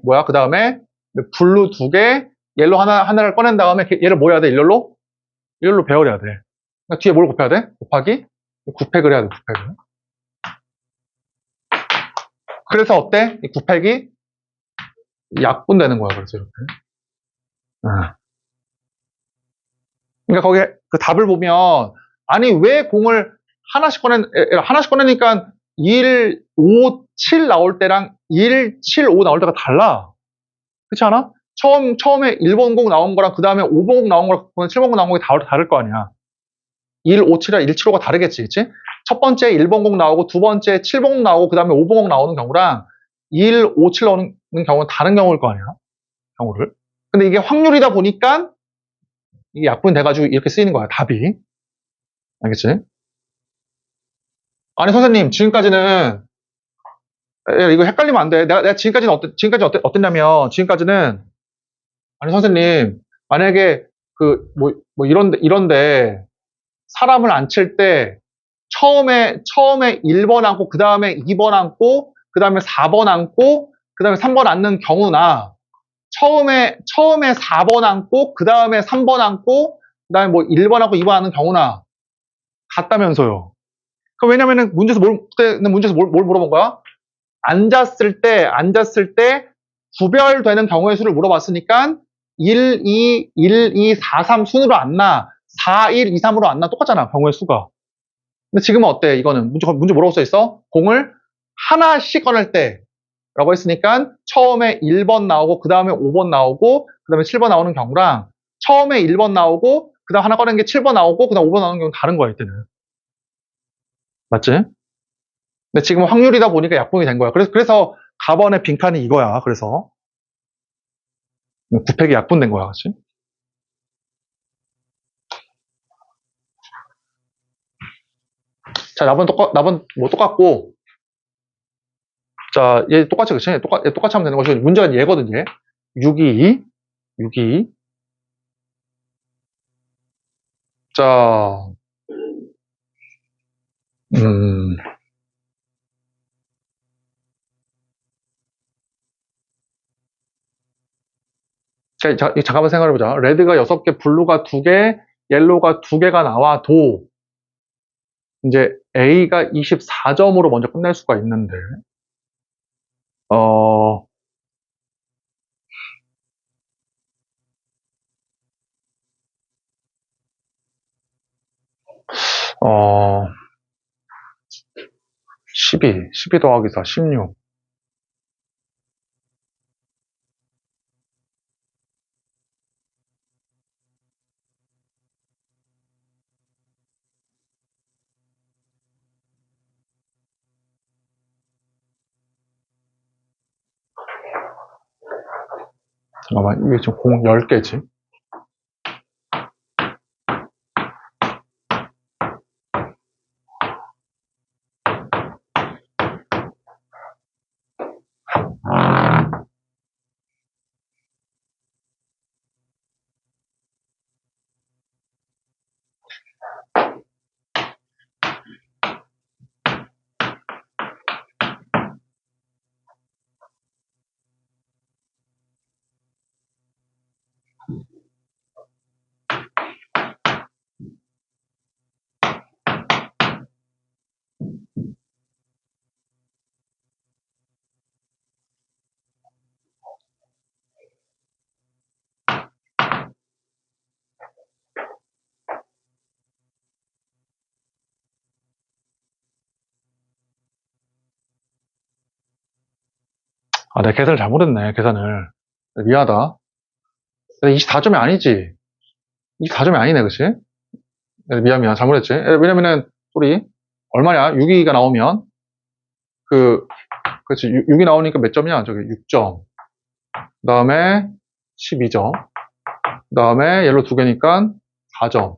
블루 2개, 옐로 하나를 꺼낸 다음에, 얘를 뭐 해야 돼? 일렬로 배열해야 돼. 그러니까 뒤에 뭘 곱해야 돼? 곱하기 9팩을 해야 돼, 9팩을. 그래서 어때? 이 9팩이 약분되는 거야, 그래서 이렇게. 그러니까 거기에 그 답을 보면, 아니, 왜 공을 하나씩 꺼내니까 1, 5, 7 나올 때랑 1, 7, 5 나올 때가 달라. 그렇지 않아? 처음에 1번 공 나온 거랑 그 다음에 5번 공 나온 거랑 7번 공 나온 거랑 다를 거 아니야. 1, 5, 7이랑 1, 7, 5가 다르겠지, 그치? 첫 번째 1번 공 나오고, 두 번째 7번 공 나오고, 그 다음에 5번 공 나오는 경우랑 1, 5, 7 나오는 경우는 다른 경우일 거 아니야. 경우를. 근데 이게 확률이다 보니까 이게 약분이 돼가지고 이렇게 쓰이는 거야, 답이. 알겠지? 아니, 선생님, 지금까지는, 이거 헷갈리면 안 돼. 내가 지금까지는 어땠냐면, 지금까지는, 아니, 선생님, 만약에, 이런데, 사람을 앉힐 때, 처음에 1번 앉고, 그 다음에 2번 앉고, 그 다음에 4번 앉고, 그 다음에 3번 앉는 경우나, 처음에 4번 앉고, 그 다음에 3번 앉고, 그 다음에 1번 앉고 2번 앉는 경우나, 같다면서요. 왜냐면은 문제에서 뭘 물어본 거야? 앉았을 때 구별되는 경우의 수를 물어봤으니까 1, 2, 4, 3 순으로 안 나. 4, 1, 2, 3으로 안 나. 똑같잖아, 경우의 수가. 근데 지금은 어때? 이거는 문제 뭐라고 써 있어? 공을 하나씩 꺼낼 때 라고 했으니까 처음에 1번 나오고 그 다음에 5번 나오고 그 다음에 7번 나오는 경우랑 처음에 1번 나오고 그 다음 하나 꺼낸 게 7번 나오고 그 다음 5번 나오는 경우는 다른 거야, 이때는. 맞지? 근데 지금 확률이다 보니까 약분이 된 거야. 그래서 가번의 빈칸이 이거야. 그래서 9팩이 약분된 거야. 그치? 자, 납은 똑같고, 자, 얘 똑같이, 그치? 얘 똑같이 하면 되는 거지. 문제는 얘거든, 얘. 622, 622. 자, 자, 잠깐만 생각해보자. 레드가 6개, 블루가 2개, 옐로우가 2개가 나와도, 이제 A가 24점으로 먼저 끝낼 수가 있는데, 어, 어, 12 더하기 4, 16. 잠깐만, 이게 지금 공 10개지. 아, 내가 계산을 잘못했네, 계산을. 미안하다. 24점이 아니지. 24점이 아니네, 그치? 미안, 잘못했지. 왜냐면은, 우리, 얼마냐? 6기가 나오면, 그치, 6이 나오니까 몇 점이야? 저기, 6점. 그 다음에, 12점. 그 다음에, 옐로 2개니까, 4점.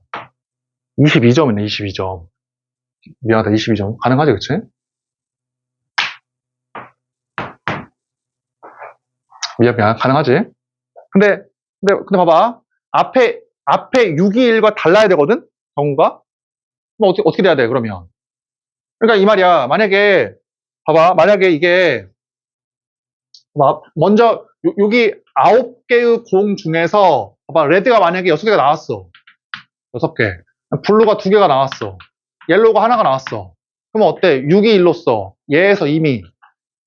22점이네, 22점. 미안하다, 22점. 가능하지, 그치? 미안, 가능하지? 근데 봐봐. 앞에 621과 달라야 되거든? 경우가? 그럼 어떻게 돼야 돼, 그러면? 그러니까 이 말이야. 봐봐. 만약에 이게, 먼저, 여기 9개의 공 중에서, 봐봐. 레드가 만약에 6개가 나왔어. 6개. 블루가 2개가 나왔어. 옐로우가 하나가 나왔어. 그럼 어때? 621로써 얘에서 이미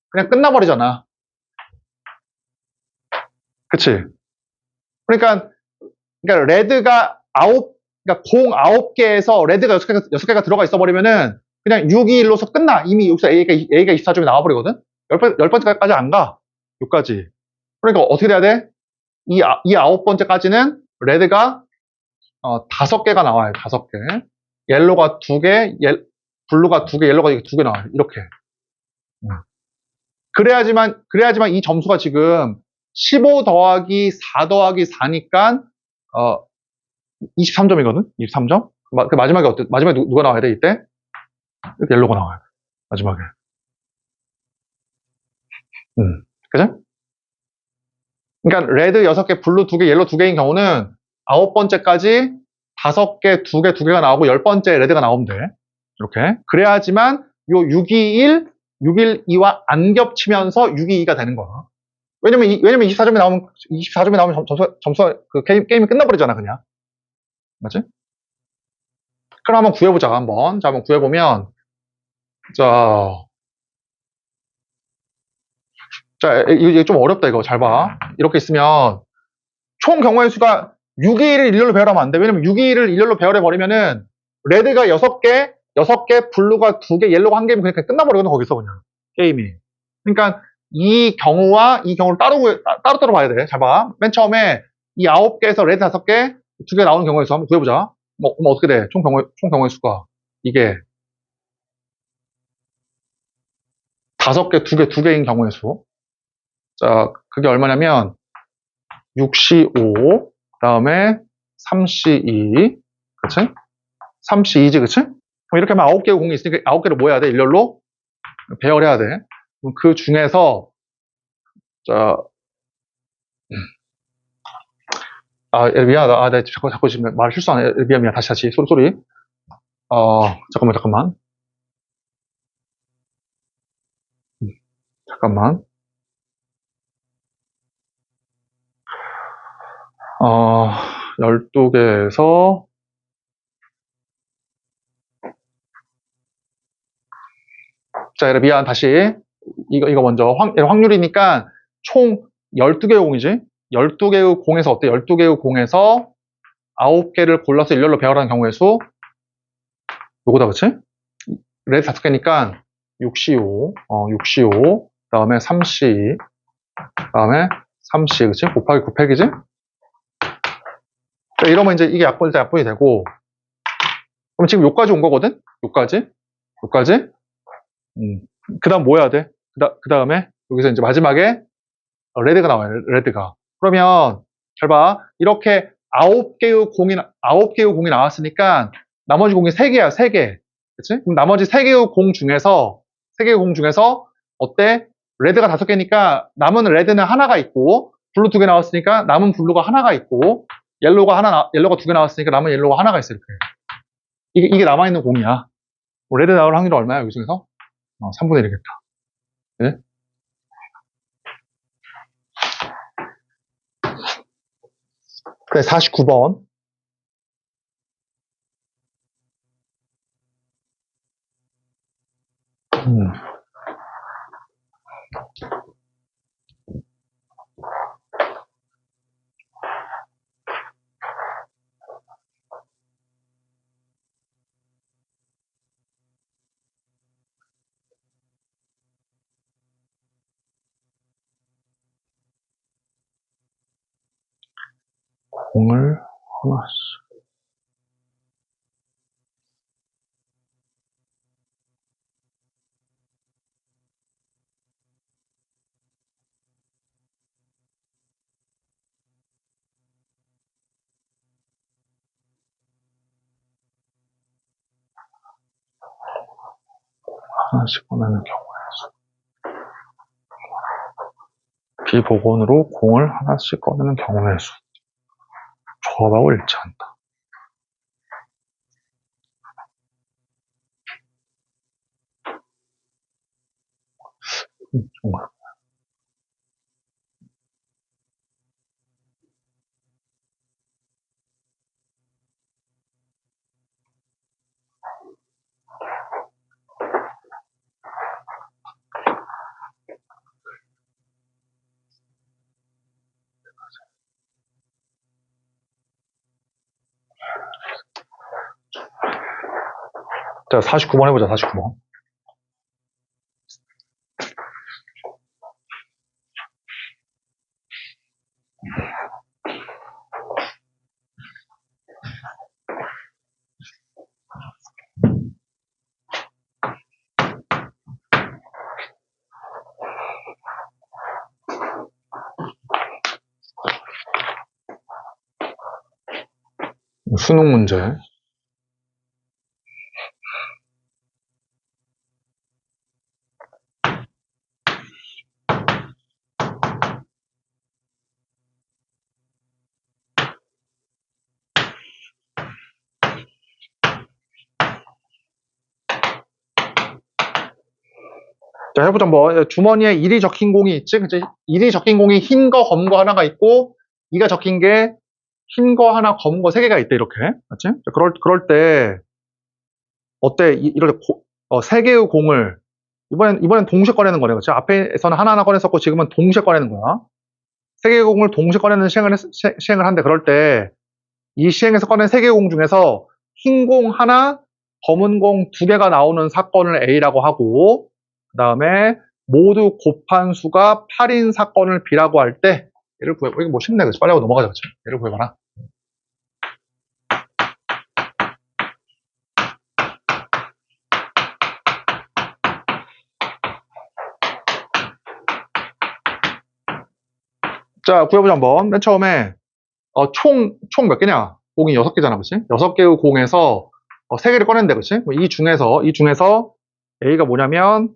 그냥 끝나버리잖아. 그치? 그러니까 레드가 그러니까 공 9개에서 레드가 6개가 들어가 있어버리면은 그냥 621로서 끝나. 이미 여기서 A가 24점이 나와버리거든? 10번째까지 안 가. 여기까지. 그러니까 어떻게 돼야 돼? 이 9번째까지는 레드가 5개가 나와요. 5개. 옐로가 2개, 블루가 2개, 옐로가 2개 나와요. 이렇게. 그래야지만 이 점수가 지금 15 더하기 4 더하기 4니까 23점이거든? 23점? 그 마지막에 마지막에 누가 나와야 돼, 이때? 이렇게 옐로우가 나와야 돼. 마지막에. 그죠? 그러니까 레드 6개, 블루 2개, 옐로우 2개인 경우는 9번째까지 5개, 2개가 나오고 10번째 레드가 나오면 돼. 이렇게. 그래야지만 요 621, 612와 안 겹치면서 622가 되는 거야. 왜냐면 24점이 나오면 점수 그 게임이 끝나버리잖아, 그냥. 맞지? 그럼 한번 구해보자, 한번. 자, 한번 구해보면, 이게 좀 어렵다, 이거. 잘 봐. 이렇게 있으면, 총 경우의 수가 621을 일렬로 배열하면 안 돼. 왜냐면 621을 일렬로 배열해버리면은, 레드가 6개, 블루가 2개, 옐로우가 1개면 그냥 끝나버리거든, 거기서 그냥. 게임이. 그러니까, 이 경우를 따로 봐야 돼. 잘 봐. 맨 처음에, 이 9개에서 레드 5개, 2개 나오는 경우의 수 한번 구해보자. 그럼 어떻게 돼? 총 경우의 수가. 이게, 5개, 2개인 경우의 수. 자, 그게 얼마냐면, 6C5, 다음에 3C2, 그치? 3C2지, 그치? 그럼 이렇게 하면 9개의 공이 있으니까 9개를 뭐 해야 돼? 일렬로 배열해야 돼. 그럼 그 중에서, 자, 미안하다. 내가 자꾸 지금 말 실수하네. 미안. 다시. 소리. 잠깐만. 잠깐만. 12개에서, 자, 미안. 다시. 이거 먼저. 확률이니까 총 12개의 공이지? 12개의 공에서 어때? 12개의 공에서 9개를 골라서 일렬로 배열하는 경우의 수? 요거다, 그치? 레드 5개니까 6C5, 6C5, 그 다음에 3C, 그 다음에 3C, 그치? 곱하기 9팩이지? 이러면 이제 이게 약분이 되고, 그럼 지금 요까지 온 거거든? 요까지? 그 다음 뭐 해야 돼? 그 다음에 여기서 이제 마지막에 레드가 나와요, 레드가. 그러면, 잘 봐. 이렇게 9개의 공이 나왔으니까 나머지 공이 3개야, 3개. 그치? 그럼 나머지 3개의 공 중에서 어때? 레드가 5개니까 남은 레드는 하나가 있고, 블루 2개 나왔으니까 남은 블루가 하나가 있고, 옐로우가 2개 나왔으니까 남은 옐로우가 하나가 있어, 이렇게. 이게 남아있는 공이야. 레드 나올 확률이 얼마야, 여기 중에서? 3분의 1이겠다. 네? 그래, 49번. 공을 하나씩. 꺼내는 경우의 수. 비복원으로 공을 하나씩 꺼내는 경우의 수. 조합하고 일치한다. 정말. 자, 49번 해보자, 49번. 수능 문제. 자, 해보자, 한번. 주머니에 1이 적힌 공이 있지? 그치? 1이 적힌 공이 흰 거, 검은 거 하나가 있고, 2가 적힌 게 흰 거 하나, 검은 거 3개가 있대, 이렇게. 맞지? 자, 그럴 때, 어때? 이렇게 3개의 공을, 이번엔 동시에 꺼내는 거네. 그치? 앞에서는 하나하나 꺼냈었고, 지금은 동시에 꺼내는 거야. 3개의 공을 동시에 꺼내는 시행을 한대. 그럴 때, 이 시행에서 꺼낸 3개의 공 중에서 흰 공 하나, 검은 공 2개가 나오는 사건을 A라고 하고, 그 다음에 모두 곱한 수가 8인 사건을 B라고 할 때, 얘를 구해봐. 이거 뭐 쉽네. 그치? 빨리 하고 넘어가자. 그치? 얘를 구해봐라. 자, 구해보자 한번. 맨 처음에, 총 몇 개냐? 공이 6개잖아. 그치? 6개의 공에서 3개를 꺼낸대. 그치? 이 중에서 A가 뭐냐면,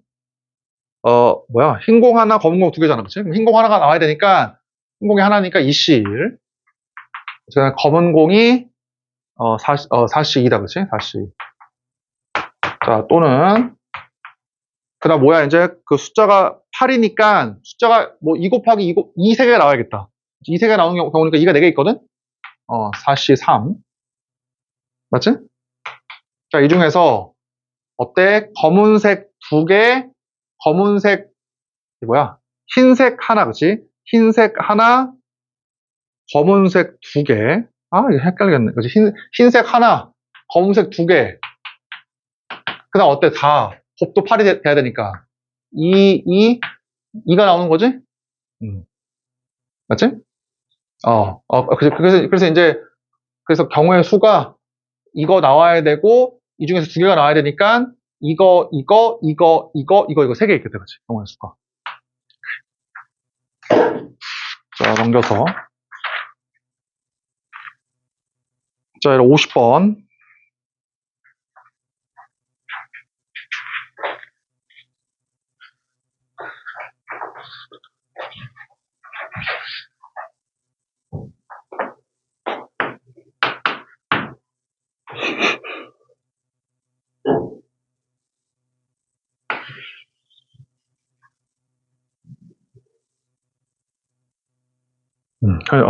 흰 공 하나, 검은 공 2개잖아. 그치? 흰 공 하나가 나와야 되니까, 흰 공이 하나니까 2C1. 그래서 검은 공이 4C2다, 그치? 4C2. 자, 또는 그 다음 뭐야, 이제 그 숫자가 8이니까 숫자가 뭐 2 곱하기 2 세 개가 나와야겠다. 2 세 개가 나오는 경우니까 2가 4개 있거든? 4C3. 맞지? 자, 이 중에서 어때? 검은색 2개, 검은색 뭐야? 흰색 하나, 그치? 흰색 하나, 검은색 2개. 아, 이거 헷갈리겠네. 그치? 흰색 하나, 검은색 2개. 그 다음 어때? 다 곱도 8이 돼야 되니까 2가 나오는 거지? 맞지? 그래서 이제 그래서 경우의 수가 이거 나와야 되고 이 중에서 2개가 나와야 되니까 이거 세 개 있겠다, 그치? 경우의 수가. 자, 넘겨서. 자, 50번. 그래,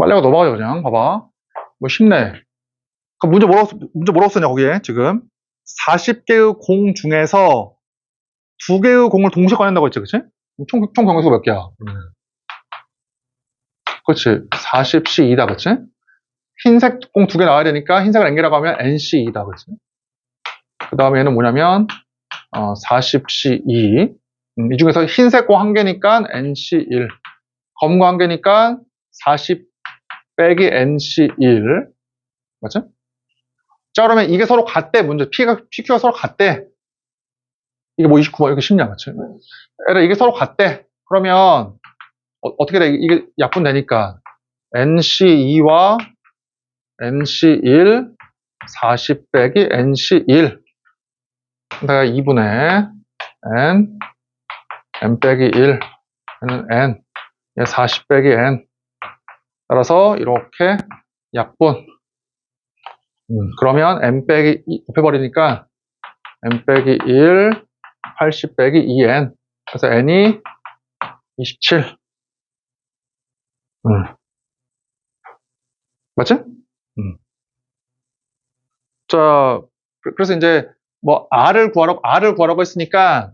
빨리 하고 넘어가죠, 그냥. 봐봐. 뭐 쉽네. 그럼 문제 뭐라고 쓰냐, 거기에, 지금. 40개의 공 중에서 2개의 공을 동시에 꺼낸다고 했지, 그치? 총 경우수가 몇 개야? 그치. 40C2다, 그치? 흰색 공 2개 나와야 되니까 흰색을 N개라고 하면 NC2다, 그치? 그 다음에 얘는 뭐냐면, 40C2. 이 중에서 흰색 공 1개니까 NC1. 검은 거 1개니까 40 빼기 NC1. 맞죠? 자, 그러면 이게 서로 같대, 문제. PQ가 서로 같대. 이게 뭐 29번, 이렇게 쉽냐, 맞죠? 이게 서로 같대. 그러면, 어떻게 돼? 이게 약분되니까. NC2와 NC1, 40 빼기 NC1. 내가 2분의 N 빼기 1, N, 40 빼기 N. 따라서 이렇게 약분. 그러면 N 빼기 2 곱해버리니까 N 빼기 1, 80 빼기 2N. 그래서 N이 27. 맞지? 자, 그래서 이제 뭐 R을 구하라고 했으니까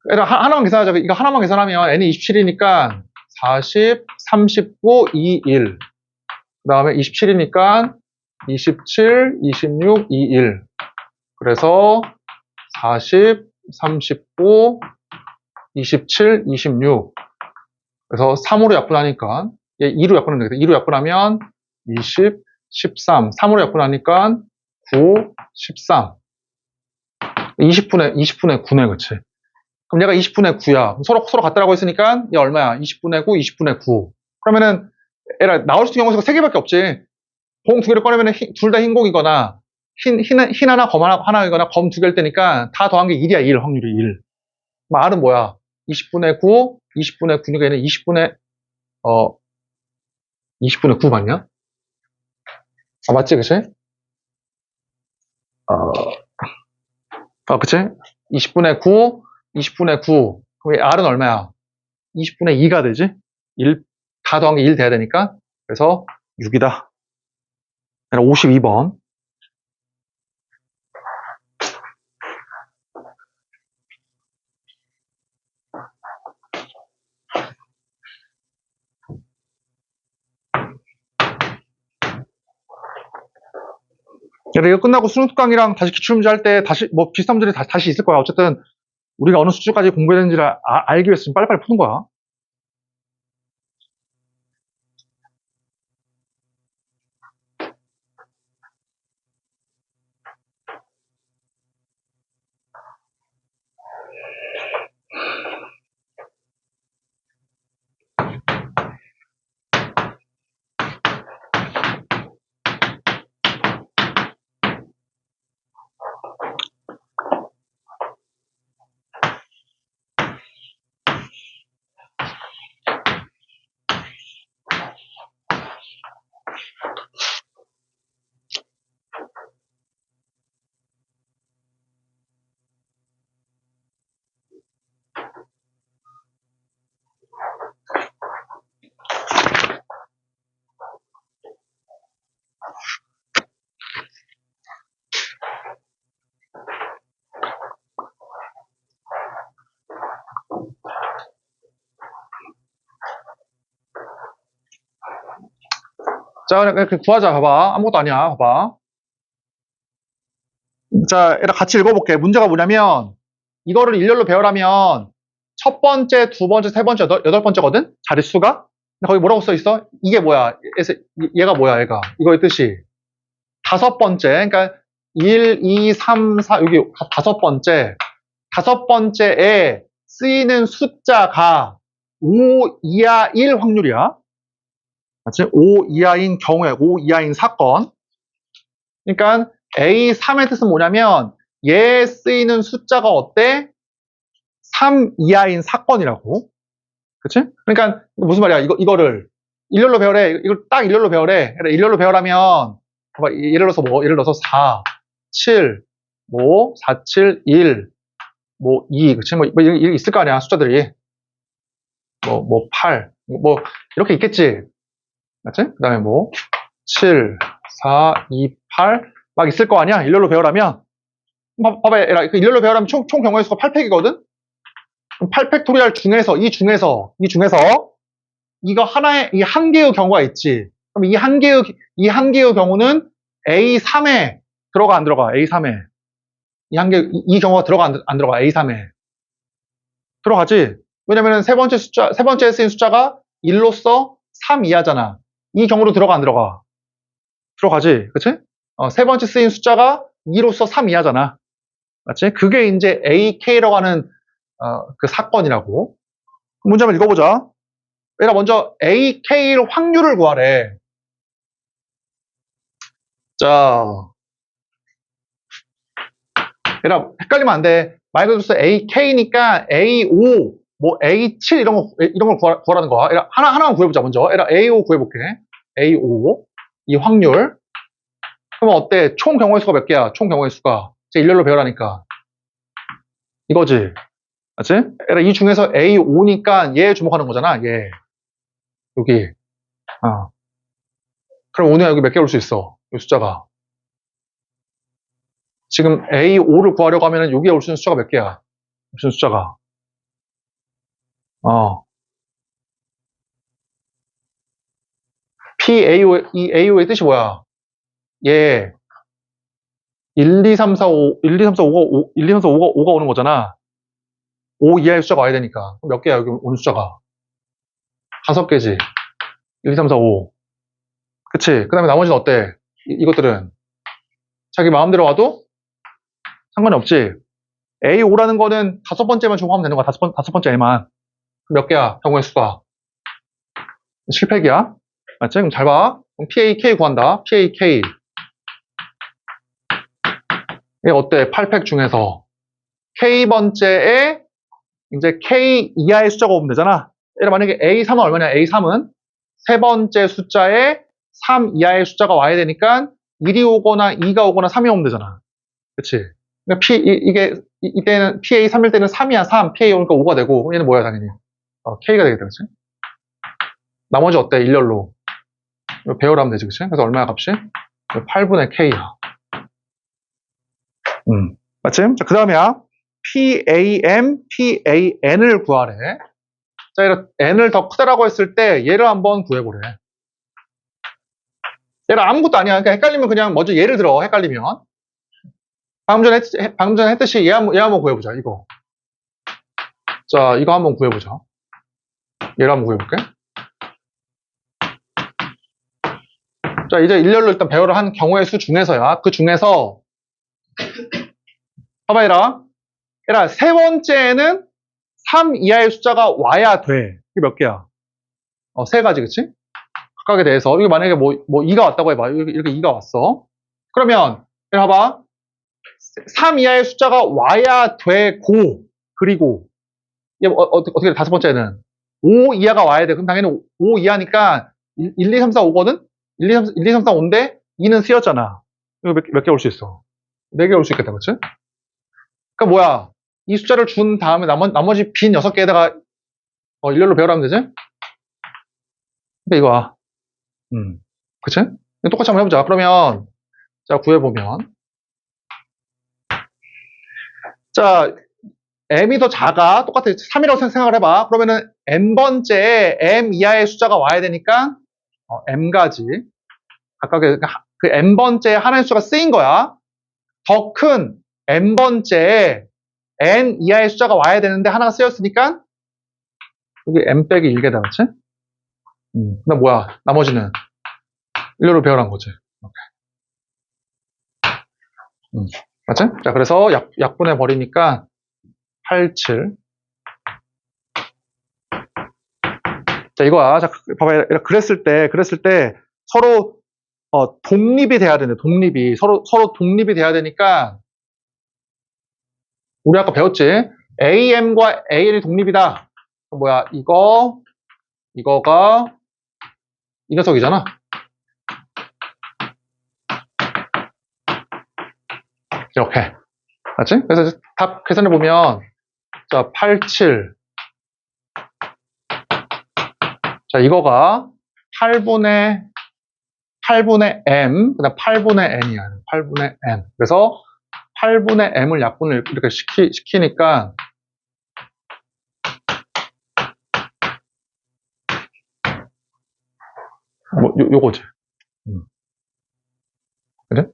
하나만 계산하자. 이거 하나만 계산하면 N이 27이니까 40, 39, 2, 1. 그 다음에 27이니까 27, 26, 2, 1. 그래서 40, 39, 27, 26. 그래서 3으로 약분하니까 얘 2로 약분하면 되겠다. 2로 약분하면 20, 13. 3으로 약분하니까 9, 13. 20분의 9네, 그치? 그럼 얘가 20분의 9야. 서로 같다라고 했으니까 얘 얼마야? 20분의 9, 20분의 9. 그러면은 얘라 나올 수 있는 경우가 3개밖에 없지. 공 2개를 꺼내면 둘 다 흰 공이거나 흰 하나, 검 하나이거나 검 2개일 때니까 다 더한 게 1이야, 1. 확률이 1. 그럼 R은 뭐야? 20분의 9, 20분의 9니까 얘는 20분의 어, 20분의 9 맞냐? 아, 맞지, 그치? 그치? 20분의 9, 20분의 9. 그럼 이 R은 얼마야? 20분의 2가 되지? 1, 다 더한 게 1 돼야 되니까. 그래서 6이다. 52번. 이거 끝나고 수능 특강이랑 다시 기출문제 할 때 다시 뭐 비슷한 문제들이 다시 있을 거야. 어쨌든 우리가 어느 수준까지 공부했는지를 알기 위해서 지금 빨리빨리 푸는 거야. 자, 이렇게 구하자. 봐봐. 아무것도 아니야. 봐봐. 자, 얘랑 같이 읽어볼게. 문제가 뭐냐면 이거를 일렬로 배열하면 첫 번째, 두 번째, 세 번째, 여덟 번째거든? 자릿수가? 근데 거기 뭐라고 써 있어? 이게 뭐야? 얘가 뭐야, 얘가? 이거의 뜻이. 다섯 번째. 그러니까 1, 2, 3, 4, 여기 다섯 번째. 다섯 번째에 쓰이는 숫자가 5 이하 1 확률이야. 맞지? 5 이하인 경우에, 5 이하인 사건. 그러니까 A3의 뜻은 뭐냐면 얘에 쓰이는 숫자가 어때? 3 이하인 사건이라고. 그치? 그러니까 무슨 말이야? 이거를 일렬로 배열해. 이걸 딱 일렬로 배열해. 일렬로 배열하면 봐봐. 예를 들어서 뭐? 예를 들어서 4, 7, 뭐 4, 7, 1, 뭐 2, 그치? 뭐 이게 있을 거 아니야, 숫자들이. 뭐 8, 뭐 이렇게 있겠지. 맞지? 그 다음에 뭐 7, 4, 2, 8 막 있을 거 아니야? 일렬로 배열하면. 봐봐, 그 일렬로 배열하면 총 경우의 수가 8팩이거든? 8팩토리얼 중에서, 이거 하나의, 이 한 개의 경우가 있지. 그럼 이 한 개의 경우는 A3에 들어가, 안 들어가? A3에. 이 경우가 들어가, 안 들어가? A3에. 들어가지? 왜냐면은 세 번째에 쓰인 숫자가 1로서 3 이하잖아. 이 경우로 들어가, 안 들어가? 들어가지? 그치? 세 번째 쓰인 숫자가 2로서 3 이하잖아. 맞지? 그게 이제 AK라고 하는, 그 사건이라고. 문제 한번 읽어보자. 얘가 먼저 AK의 확률을 구하래. 자, 얘가 헷갈리면 안 돼. 말 그대로 AK니까 A5, 뭐 A7 이런 걸 구하라는 거야. 얘가 하나만 구해보자, 먼저. 얘가 A5 구해볼게. A5. 이 확률. 그러면 어때? 총 경우의 수가 몇 개야? 총 경우의 수가. 이제 일렬로 배열하니까. 이거지. 맞지? 얘가 이 중에서 A5니까 얘에 주목하는 거잖아, 얘. 여기. 그럼 오늘 여기 몇 개 올 수 있어? 이 숫자가. 지금 A5를 구하려고 하면 여기에 올 수 있는 숫자가 몇 개야? 무슨 숫자가? 이 AO의 뜻이 뭐야? 얘 1, 2, 3, 4, 5, 1, 2, 3, 4, 5가, 1, 2, 3, 4, 5가 오는 거잖아. 5 이하의 숫자가 와야 되니까. 그럼 몇 개야, 여기 오는 숫자가? 5개지. 1, 2, 3, 4, 5. 그치? 그 다음에 나머지는 어때? 이것들은 자기 마음대로 와도 상관이 없지. A5라는 거는 다섯 번째만 주목하면 되는 거야. 다섯 번째 애만. 몇 개야? 경우의 수가. 7팩이야. 맞지? 그럼 잘 봐. 그럼 PAK 구한다. PAK. 이게 어때? 8팩 중에서 K번째에 이제 K 이하의 숫자가 오면 되잖아. 만약에 A3은 얼마냐? A3은 세 번째 숫자에 3 이하의 숫자가 와야 되니까 1이 오거나 2가 오거나 3이 오면 되잖아. 그치? 그러니까 이때는 PA3일 때는 3이야, 3. PA 오니까 5가 되고, 얘는 뭐야, 당연히? K가 되겠다, 그치? 나머지 어때? 일렬로. 배열하면 되지, 그치? 그래서 얼마야, 값이? 8분의 K야. 맞지? 자, 그 다음에야. PAM, PAN을 구하래. 자, 이런 N을 더 크다라고 했을 때 얘를 한번 구해보래. 얘를 아무것도 아니야. 그러니까 헷갈리면 그냥 먼저 얘를 들어, 헷갈리면. 방금 전에 했듯이 얘 한번 구해보자, 이거. 자, 이거 한번 구해보자. 얘를 한번 구해볼게. 자, 이제 일렬로 일단 배열을 한 경우의 수 중에서야. 그 중에서 봐봐, 얘라 세 번째에는 3 이하의 숫자가 와야 돼. 이게 몇 개야? 세 가지, 그치? 각각에 대해서. 이거 만약에 뭐 2가 왔다고 해봐. 이렇게 2가 왔어. 그러면, 봐봐. 3 이하의 숫자가 와야 되고, 그리고, 어떻게 돼? 다섯 번째는 5 이하가 와야 돼. 그럼 당연히 5 이하니까 1, 2, 3, 4, 5거든? 1, 2, 3, 4, 5인데 2는 쓰였잖아. 이거 몇 개 올 수 있어? 4개 올 수 있겠다, 그치? 그러니까 뭐야? 이 숫자를 준 다음에 나머지 빈 6개에다가 일렬로 배열하면 되지? 근데 이거야. 그치? 똑같이 한번 해보자. 그러면 자, 구해보면 자, m이 더 작아. 똑같아. 3이라고 생각을 해봐. 그러면은 n번째에 m 이하의 숫자가 와야 되니까 m가지. 각각의 그 n번째에 하나의 숫자가 쓰인 거야. 더 큰 n번째에 n 이하의 숫자가 와야 되는데 하나가 쓰였으니까 여기 m 빼기 1개다, 그치? 그다음 뭐야? 나머지는 일렬로 배열한 거지. 맞지? 자, 그래서 약분해 버리니까 8, 7. 자, 이거야. 자, 봐봐. 그랬을 때 서로 독립이 돼야 되는데, 독립이. 서로 독립이 돼야 되니까 우리 아까 배웠지? AM과 AL이 독립이다. 뭐야? 이거가 이 녀석이잖아. 이렇게. 맞지? 그래서 답 계산해 보면 자, 8, 7. 자, 이거가 8분의 M, 그 다음 8분의 N이야. 8분의 N. 그래서 8분의 M을 약분을 이렇게 시키니까 요거지. 그래?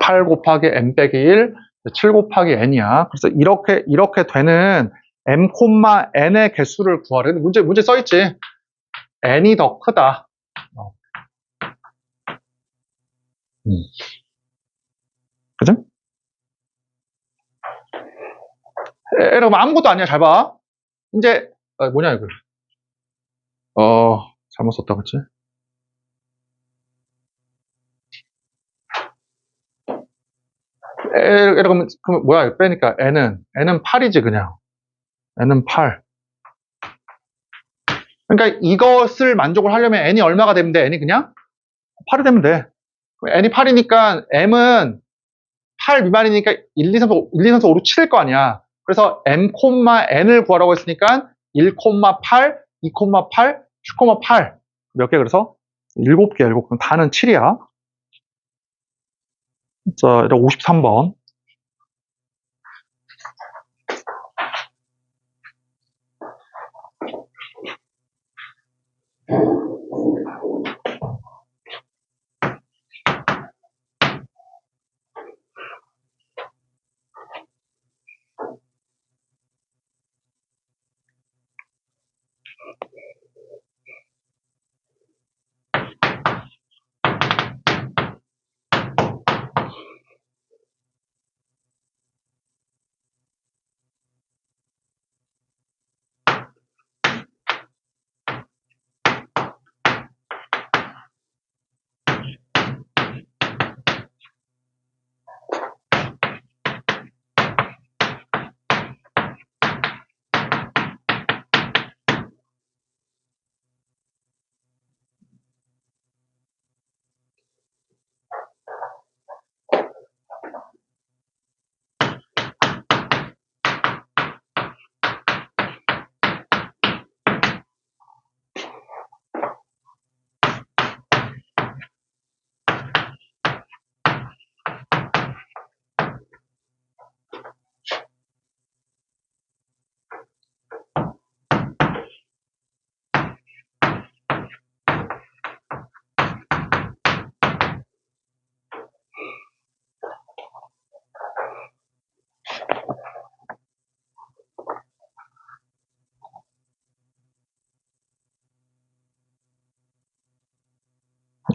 8 곱하기 M 빼기 1, 7 곱하기 N이야. 그래서 이렇게 되는 M, N의 개수를 구하래. 문제 써있지. N이 더 크다. 그죠? 여러분 아무것도 아니야. 잘 봐. 이제 뭐냐 이거. 잘못 썼다 그치? 그러면 뭐야 이거 빼니까 N은 8이지 그냥. N은 8. 그러니까 이것을 만족을 하려면 N이 얼마가 되면 돼? N이 그냥 8이 되면 돼. N이 8이니까 M은 8 미만이니까 1, 2, 3, 4, 5, 6, 7일 거 아니야. 그래서 M, N을 구하라고 했으니까 1, 8, 2, 8, 7, 8. 몇 개 그래서? 7개, 그럼 다는 7이야. 자, 53번.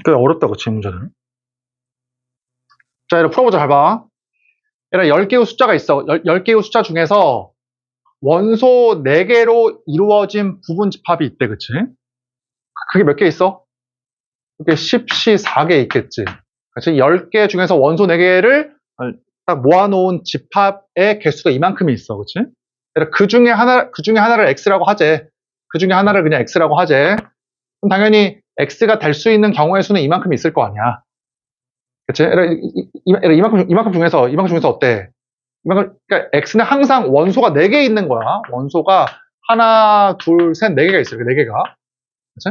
꽤 어렵다, 그치, 문제는. 자, 이렇게 풀어보자, 잘 봐. 얘들아, 10개의 숫자가 있어. 10개의 숫자 중에서 원소 4개로 이루어진 부분 집합이 있대, 그치? 그게 몇 개 있어? 그게 10C4개 있겠지. 그치? 10개 중에서 원소 4개를 딱 모아놓은 집합의 개수가 이만큼이 있어, 그치? 얘들아, 그 중에 하나를 X라고 하재. 그 중에 하나를 그냥 X라고 하재. 그럼 당연히 X가 될 수 있는 경우의 수는 이만큼 있을 거 아니야. 그치? 이만큼 중에서 어때? 그러니까 X는 항상 원소가 4개 있는 거야. 원소가 하나, 둘, 셋, 4개가 있어요. 4개가. 그치?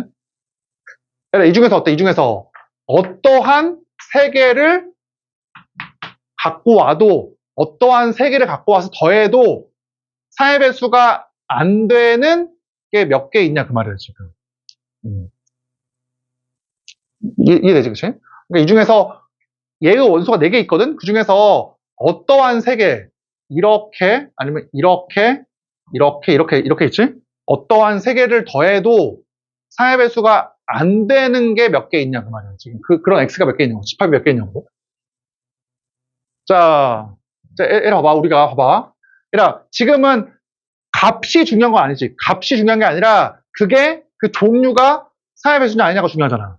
이 중에서 어때? 이 중에서 어떠한 3개를 갖고 와도, 어떠한 3개를 갖고 와서 더해도 4의 배수가 안 되는 게 몇 개 있냐, 그 말이에요, 지금. 이해되지, 그치? 그러니까 이 중에서 얘의 원소가 4개 있거든? 그 중에서 어떠한 3개, 이렇게, 아니면 이렇게 있지? 어떠한 3개를 더해도 4의 배수가 안 되는 게 몇 개 있냐, 그 말이야, 지금. 그런 X가 몇 개 있냐고, 집합이 몇 개 있냐고. 자, 얘라 봐봐, 우리가 봐봐. 얘라, 지금은 값이 중요한 건 아니지. 값이 중요한 게 아니라, 그 종류가 4의 배수냐 아니냐가 중요하잖아.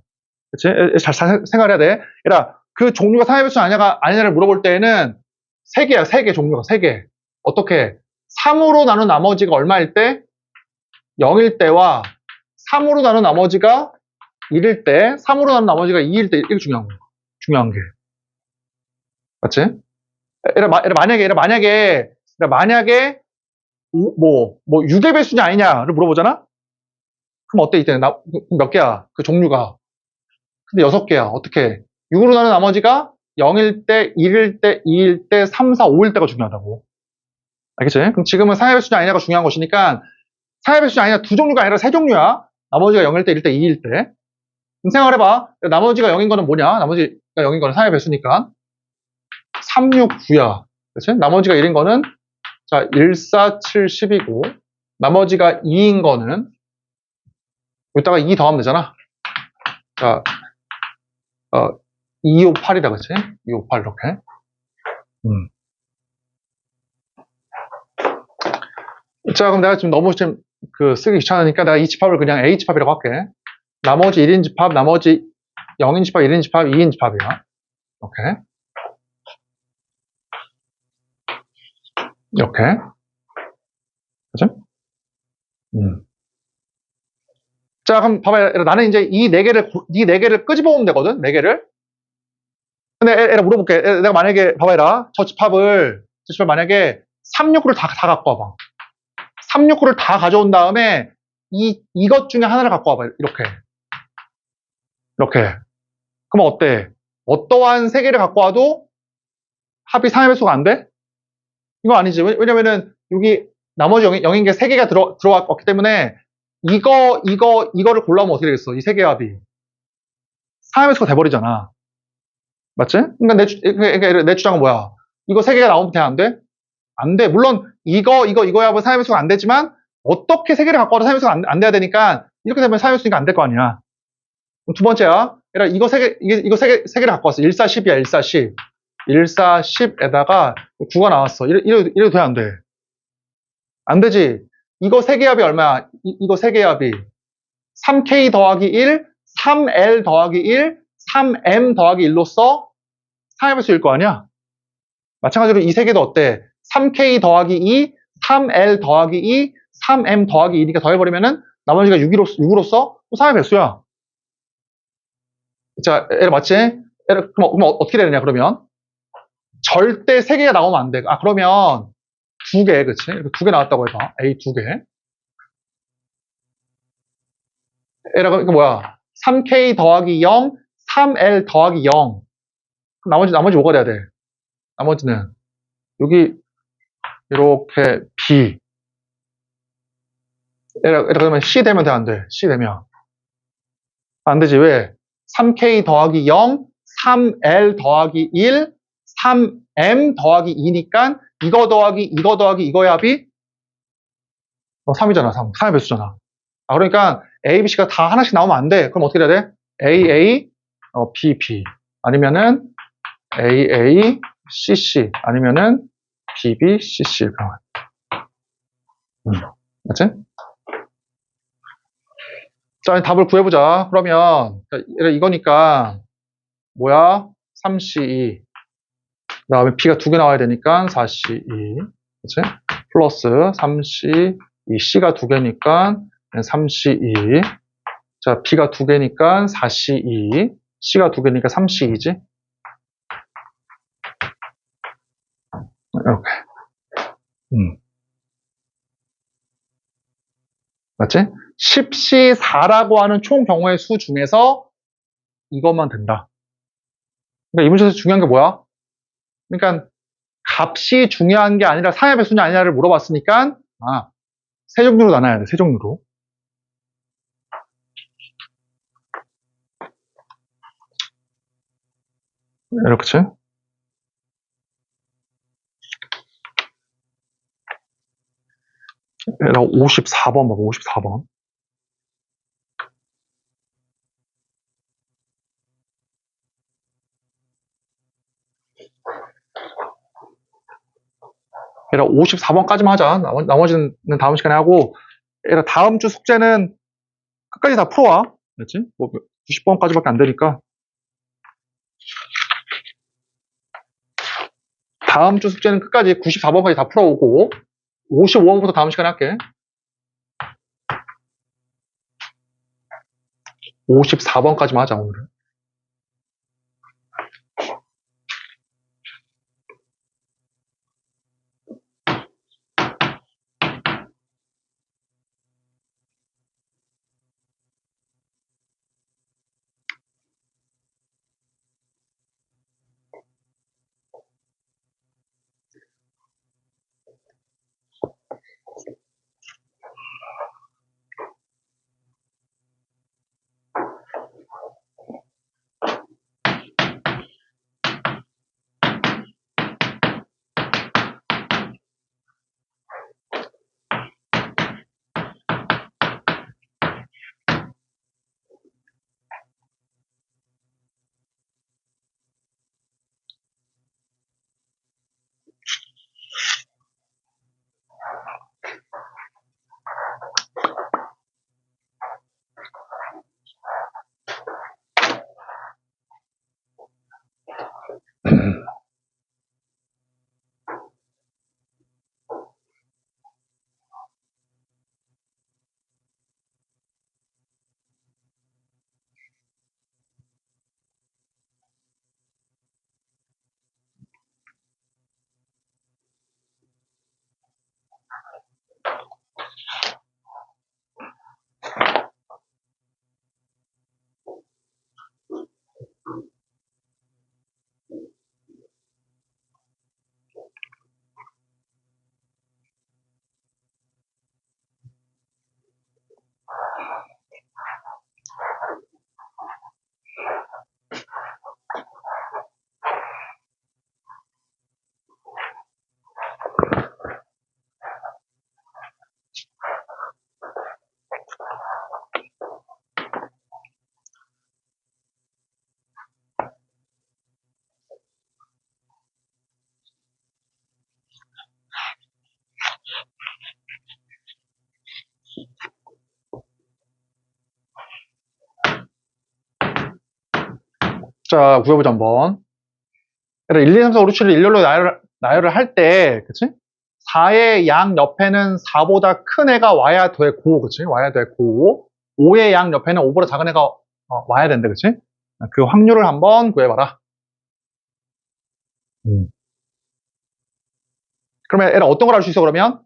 그치? 잘 생각해야 돼. 얘라, 그 종류가 4의 배수 아니냐를 물어볼 때에는 3개야, 3개 종류가, 3개. 어떻게? 3으로 나눈 나머지가 얼마일 때? 0일 때와 3으로 나눈 나머지가 1일 때, 3으로 나눈 나머지가 2일 때, 이게 중요한 게. 맞지? 만약에 6의 배수냐 아니냐를 물어보잖아? 그럼 어때, 이때는? 몇 개야? 그 종류가. 근데 6개야. 어떻게? 6으로 나눈 나머지가 0일 때, 1일 때, 2일 때, 3, 4, 5일 때가 중요하다고. 알겠지? 그럼 지금은 4의 배수냐 아니냐가 중요한 것이니까 4의 배수냐 아니냐 2종류가 아니라 3종류야. 나머지가 0일 때, 1일 때, 2일 때. 그럼 생각해봐. 나머지가 0인 거는 뭐냐? 나머지가 0인 거는 4의 배수니까 3, 6, 9야. 그치? 나머지가 1인 거는 자 1, 4, 7, 10이고 나머지가 2인 거는 여기다가 2 더하면 되잖아. 자 2, 5, 8이다. 그치? 2, 5, 8 이렇게. 자, 그럼 내가 지금 너무 쓰기 귀찮으니까 내가 이 집합을 그냥 A 집합이라고 할게. 나머지 1인 집합, 나머지 0인 집합, 1인 집합, 2인 집합이야. 이렇게. 이렇게. 그죠? 자, 그럼 봐봐요. 나는 이제 이 4개를 끄집어 오면 되거든? 4개를. 근데 애라 물어볼게. 내가 만약에, 봐봐요. 저 집합을 만약에 3, 6, 9를 다 갖고 와봐. 3, 6, 9를 다 가져온 다음에 이것 중에 하나를 갖고 와봐. 이렇게. 그럼 어때? 어떠한 3개를 갖고 와도 합이 3의 배수가 안 돼? 이거 아니지. 왜냐면은 여기 나머지 0인 게 3개가 들어왔기 때문에 이거를 골라오면 어떻게 되겠어? 이 3개의 합이 3의 배수가 돼버리잖아. 맞지? 그러니까 내 주장은 뭐야? 이거 3개가 나오면 돼? 안 돼? 안 돼. 물론 이거의 합은 3의 배수가 안 되지만 어떻게 3개를 갖고 와도 3의 배수가 안 돼야 되니까 이렇게 되면 3의 배수니까 안 될 거 아니야. 그럼 두 번째야. 이거 3개를 갖고 왔어. 1, 4, 10이야. 1, 4, 10. 1, 4, 10에다가 9가 나왔어. 이래도 돼? 안 돼? 안 되지. 이거 3개 합이 얼마야? 이거 3개 합이 3K 더하기 1, 3L 더하기 1, 3M 더하기 1로써 3의 배수일 거 아니야? 마찬가지로 이 3개도 어때? 3K 더하기 2, 3L 더하기 2, 3M 더하기 2니까 더해버리면은 나머지가 6으로써 또 3의 배수야. 자, 얘를 맞지? 그럼 어떻게 되느냐, 그러면? 절대 3개가 나오면 안 돼. 그러면 2개, 그치? 이렇게 2개 나왔다고 해봐. A 2개. 이거 뭐야? 3K 더하기 0, 3L 더하기 0. 그럼 나머지 뭐가 돼야 돼? 나머지는 여기 이렇게 B. 그러면 C 되면 돼, 안 돼? C 되면. 안 되지. 왜? 3K 더하기 0, 3L 더하기 1, 3M 더하기 2니까 이거 더하기 이거의 합이 3이잖아. 3의 배수잖아. 그러니까 A, B, C가 다 하나씩 나오면 안 돼. 그럼 어떻게 돼야 돼? A, A, BB. 아니면은 AA, CC. 아니면은 BB, CC. 맞지? 자, 답을 구해보자. 그러면, 이거니까, 뭐야? 3C2. 그 다음에 B가 2개 나와야 되니까 4C2. 그치? 플러스 3C2. C가 2개니까 3C2. 자, B가 2개니까 4C2. C가 2개니까 3C2지? 이렇게. 맞지? 10C4라고 하는 총 경우의 수 중에서 이것만 된다. 그러니까 이 문제에서 중요한 게 뭐야? 그러니까 값이 중요한 게 아니라 상의 배수냐 아니냐를 물어봤으니까 세 종류로 나눠야 돼. 세 종류로. 이렇게. 얘가 54번 봐봐. 54번. 얘가 54번까지만 하자. 나머지는 다음 시간에 하고, 얘가 다음 주 숙제는 끝까지 다 풀어와. 그렇지? 뭐 90번까지밖에 안 되니까. 다음 주 숙제는 끝까지 94번까지 다 풀어오고, 55번부터 다음 시간에 할게. 54번까지만 하자, 오늘은. 자, 구해보자, 한번. 1, 2, 3, 4, 5, 6, 7을 일렬로 나열을 할 때, 그치? 4의 양 옆에는 4보다 큰 애가 와야 되고, 그치? 와야 되고, 5의 양 옆에는 5보다 작은 애가 와야 된다, 그치? 그 확률을 한번 구해봐라. 그러면 얘가 어떤 걸 알 수 있어, 그러면?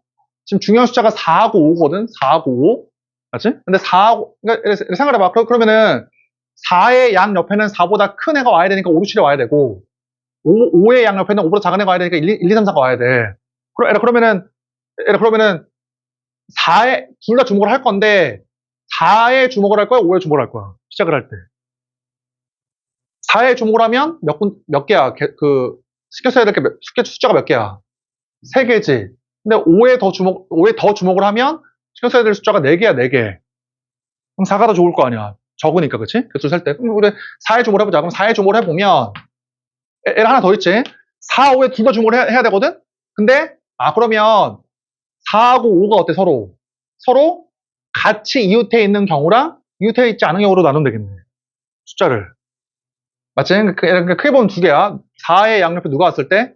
지금 중요한 숫자가 4하고 5거든? 4하고 5. 맞지? 근데 4하고, 그러니까 생각해봐. 그러면은 4의 양 옆에는 4보다 큰 애가 와야 되니까 5, 6, 7이 와야 되고, 5의 양 옆에는 5보다 작은 애가 와야 되니까 1, 2, 3, 4가 와야 돼. 그러면은 4에, 둘 다 주목을 할 건데, 4에 주목을 할 거야? 5에 주목을 할 거야? 시작을 할 때. 4에 주목을 하면 몇 개야? 신경 써야 될 게 숫자가 몇 개야? 3개지. 근데 5에 더 주목을 하면 신경 써야 될 숫자가 4개야, 4개. 그럼 4가 더 좋을 거 아니야. 적으니까, 그치? 개수 셀 때. 그럼 우리 4에 주목을 해보자. 그럼 4에 주목을 해보면, 얘를 하나 더 있지? 4, 5에 둘 다 주목을 해야 되거든? 근데, 그러면 4하고 5가 어때, 서로? 서로 같이 이웃해 있는 경우랑 이웃해 있지 않은 경우로 나누면 되겠네. 숫자를. 맞지? 그러니까 크게 보면 두 개야. 4의 양옆에 누가 왔을 때?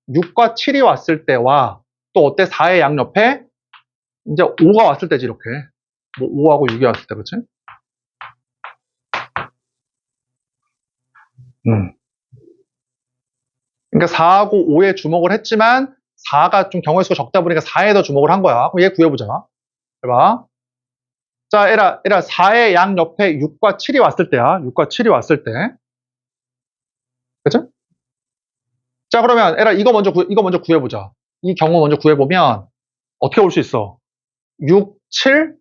6과 7이 왔을 때와 또 어때? 4의 양옆에 이제 5가 왔을 때지, 이렇게. 뭐 5하고 6이 왔을 때, 그치? 그러니까 4하고 5에 주목을 했지만 4가 좀 경우의 수가 적다 보니까 4에 더 주목을 한 거야. 그럼 얘 구해보자. 해봐. 자, 에라 4의 양 옆에 6과 7이 왔을 때야. 6과 7이 왔을 때. 그치? 자, 그러면 에라 이거 먼저 구해보자. 이 경우 먼저 구해보면 어떻게 올 수 있어? 6, 7,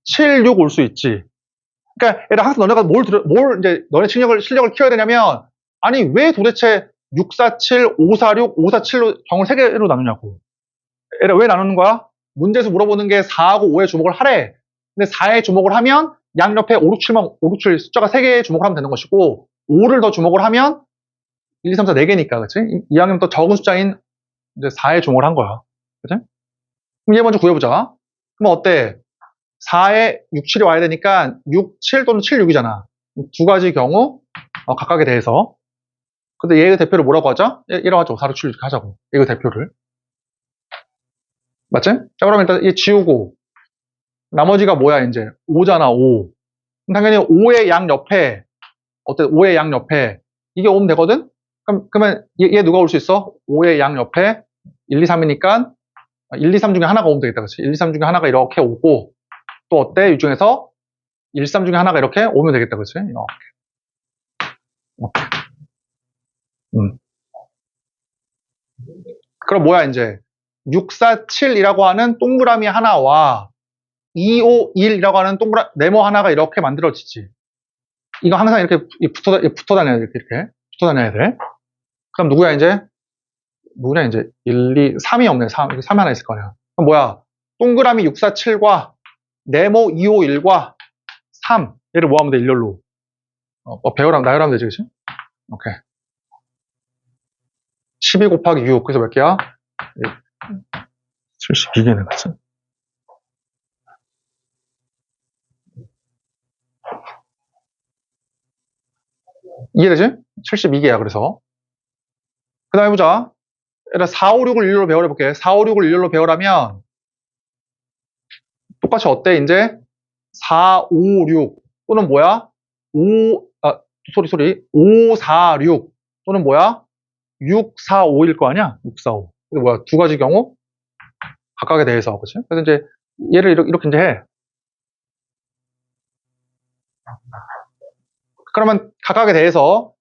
7, 6 올 수 있지. 그러니까 얘들아 항상 너네가 뭘 이제 너네 실력을 키워야 되냐면 아니 왜 도대체 6, 4, 7, 5, 4, 6, 5, 4, 7로 경우를 3개로 나누냐고. 얘들아 왜 나누는 거야? 문제에서 물어보는 게 4하고 5에 주목을 하래. 근데 4에 주목을 하면 양옆에 5, 6, 7 숫자가 3개에 주목을 하면 되는 것이고 5를 더 주목을 하면 1, 2, 3, 4, 4개니까 그치? 이왕이면 또 적은 숫자인 이제 4에 주목을 한 거야. 그치? 그럼 얘 먼저 구해보자. 그럼 어때? 4에 6, 7이 와야 되니까 6, 7 또는 7, 6이잖아. 두 가지 경우 각각에 대해서. 근데 얘의 대표를 뭐라고 하죠? 얘라고 하죠. 4, 6, 7 이렇게 하자고. 얘의 대표를. 맞지? 자 그러면 일단 얘 지우고 나머지가 뭐야 이제 5잖아 5. 당연히 5의 양 옆에 어때? 5의 양 옆에 이게 오면 되거든? 그러면 얘 누가 올 수 있어? 5의 양 옆에 1, 2, 3이니까 1, 2, 3 중에 하나가 오면 되겠다. 그치? 1, 2, 3 중에 하나가 이렇게 오고 또 어때? 이 중에서 1, 3 중에 하나가 이렇게 오면 되겠다. 그치? 이렇게. 그럼 뭐야 이제 6, 4, 7이라고 하는 동그라미 하나와 2, 5, 1이라고 하는 네모 하나가 이렇게 만들어지지. 이거 항상 이렇게 붙어 다녀야 돼. 이렇게 붙어 다녀야 돼. 그럼 누구야 이제? 누구냐 이제 1, 2, 3이 없네. 3 하나 있을 거냐. 그럼 뭐야? 동그라미 6, 4, 7과 네모 2, 5, 1과 3 얘를 뭐 하면 돼? 일렬로. 나열하면 되지, 그치? 오케이. 12 곱하기 6. 그래서 몇 개야? 72개네, 그치? 이해되지? 72개야, 그래서. 그 다음에 보자. 4, 5, 6을 일렬로 배열해볼게. 4, 5, 6을 일렬로 배열하면, 똑같이 어때, 이제? 4, 5, 6. 또는 뭐야? 5, 4, 6. 또는 뭐야? 6, 4, 5일 거 아니야? 6, 4, 5. 근데 뭐야? 두 가지 경우? 각각에 대해서, 그치? 그래서 이제, 얘를 이렇게 이제 해. 그러면 각각에 대해서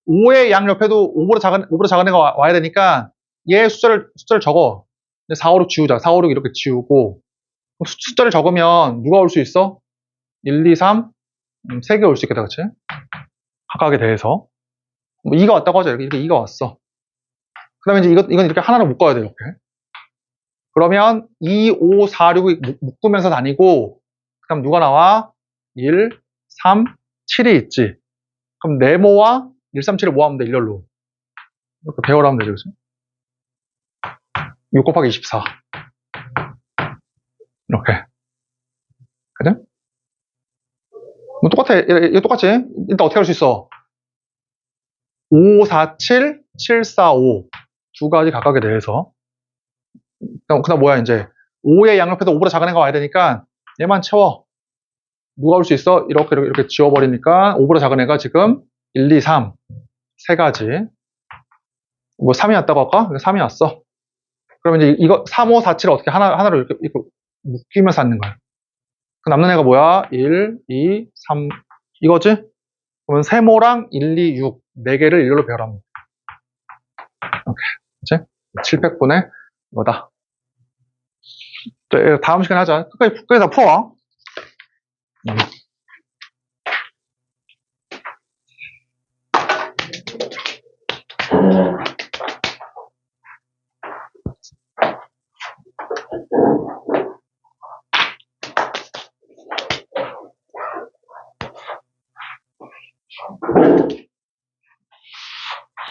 5의 양 옆에도 5보다 작은 애가 와야 되니까 얘 숫자를 적어. 4, 5, 6 지우자. 4, 5, 6 이렇게 지우고 숫자를 적으면 누가 올 수 있어? 1, 2, 3, 3개 올 수 있겠다. 그치? 각각에 대해서. 뭐 2가 왔다고 하자. 이렇게 2가 왔어. 그 다음에 이제 이건 이렇게 하나로 묶어야 돼. 이렇게. 그러면 2, 5, 4, 6이 묶으면서 다니고 그 다음 누가 나와? 1, 3, 7이 있지. 그럼 네모와 1, 3, 7을 모아면 돼. 일렬로. 이렇게 배열하면 되죠. 그치? 6 곱하기 24. 이렇게. 그죠? 뭐 똑같아. 이거 똑같지? 일단 어떻게 할 수 있어? 5, 4, 7, 7, 4, 5. 두 가지 각각에 대해서. 그 다음 뭐야, 이제. 5의 양옆에도 5보다 작은 애가 와야 되니까 얘만 채워. 누가 올 수 있어? 이렇게 지워버리니까 5보다 작은 애가 지금 1, 2, 3. 세 가지. 뭐 3이 왔다고 할까? 3이 왔어. 그러면 이제 이거 3, 5, 4, 7을 어떻게 하나로 이렇게 묶이면서 앉는 거야. 그 남는 애가 뭐야? 1, 2, 3. 이거지? 그러면 세모랑 1, 2, 6. 4개를 일렬로 배열하면 돼. 오케이. 그치? 700분의 이거다. 다음 시간에 하자. 끝까지 다 풀어.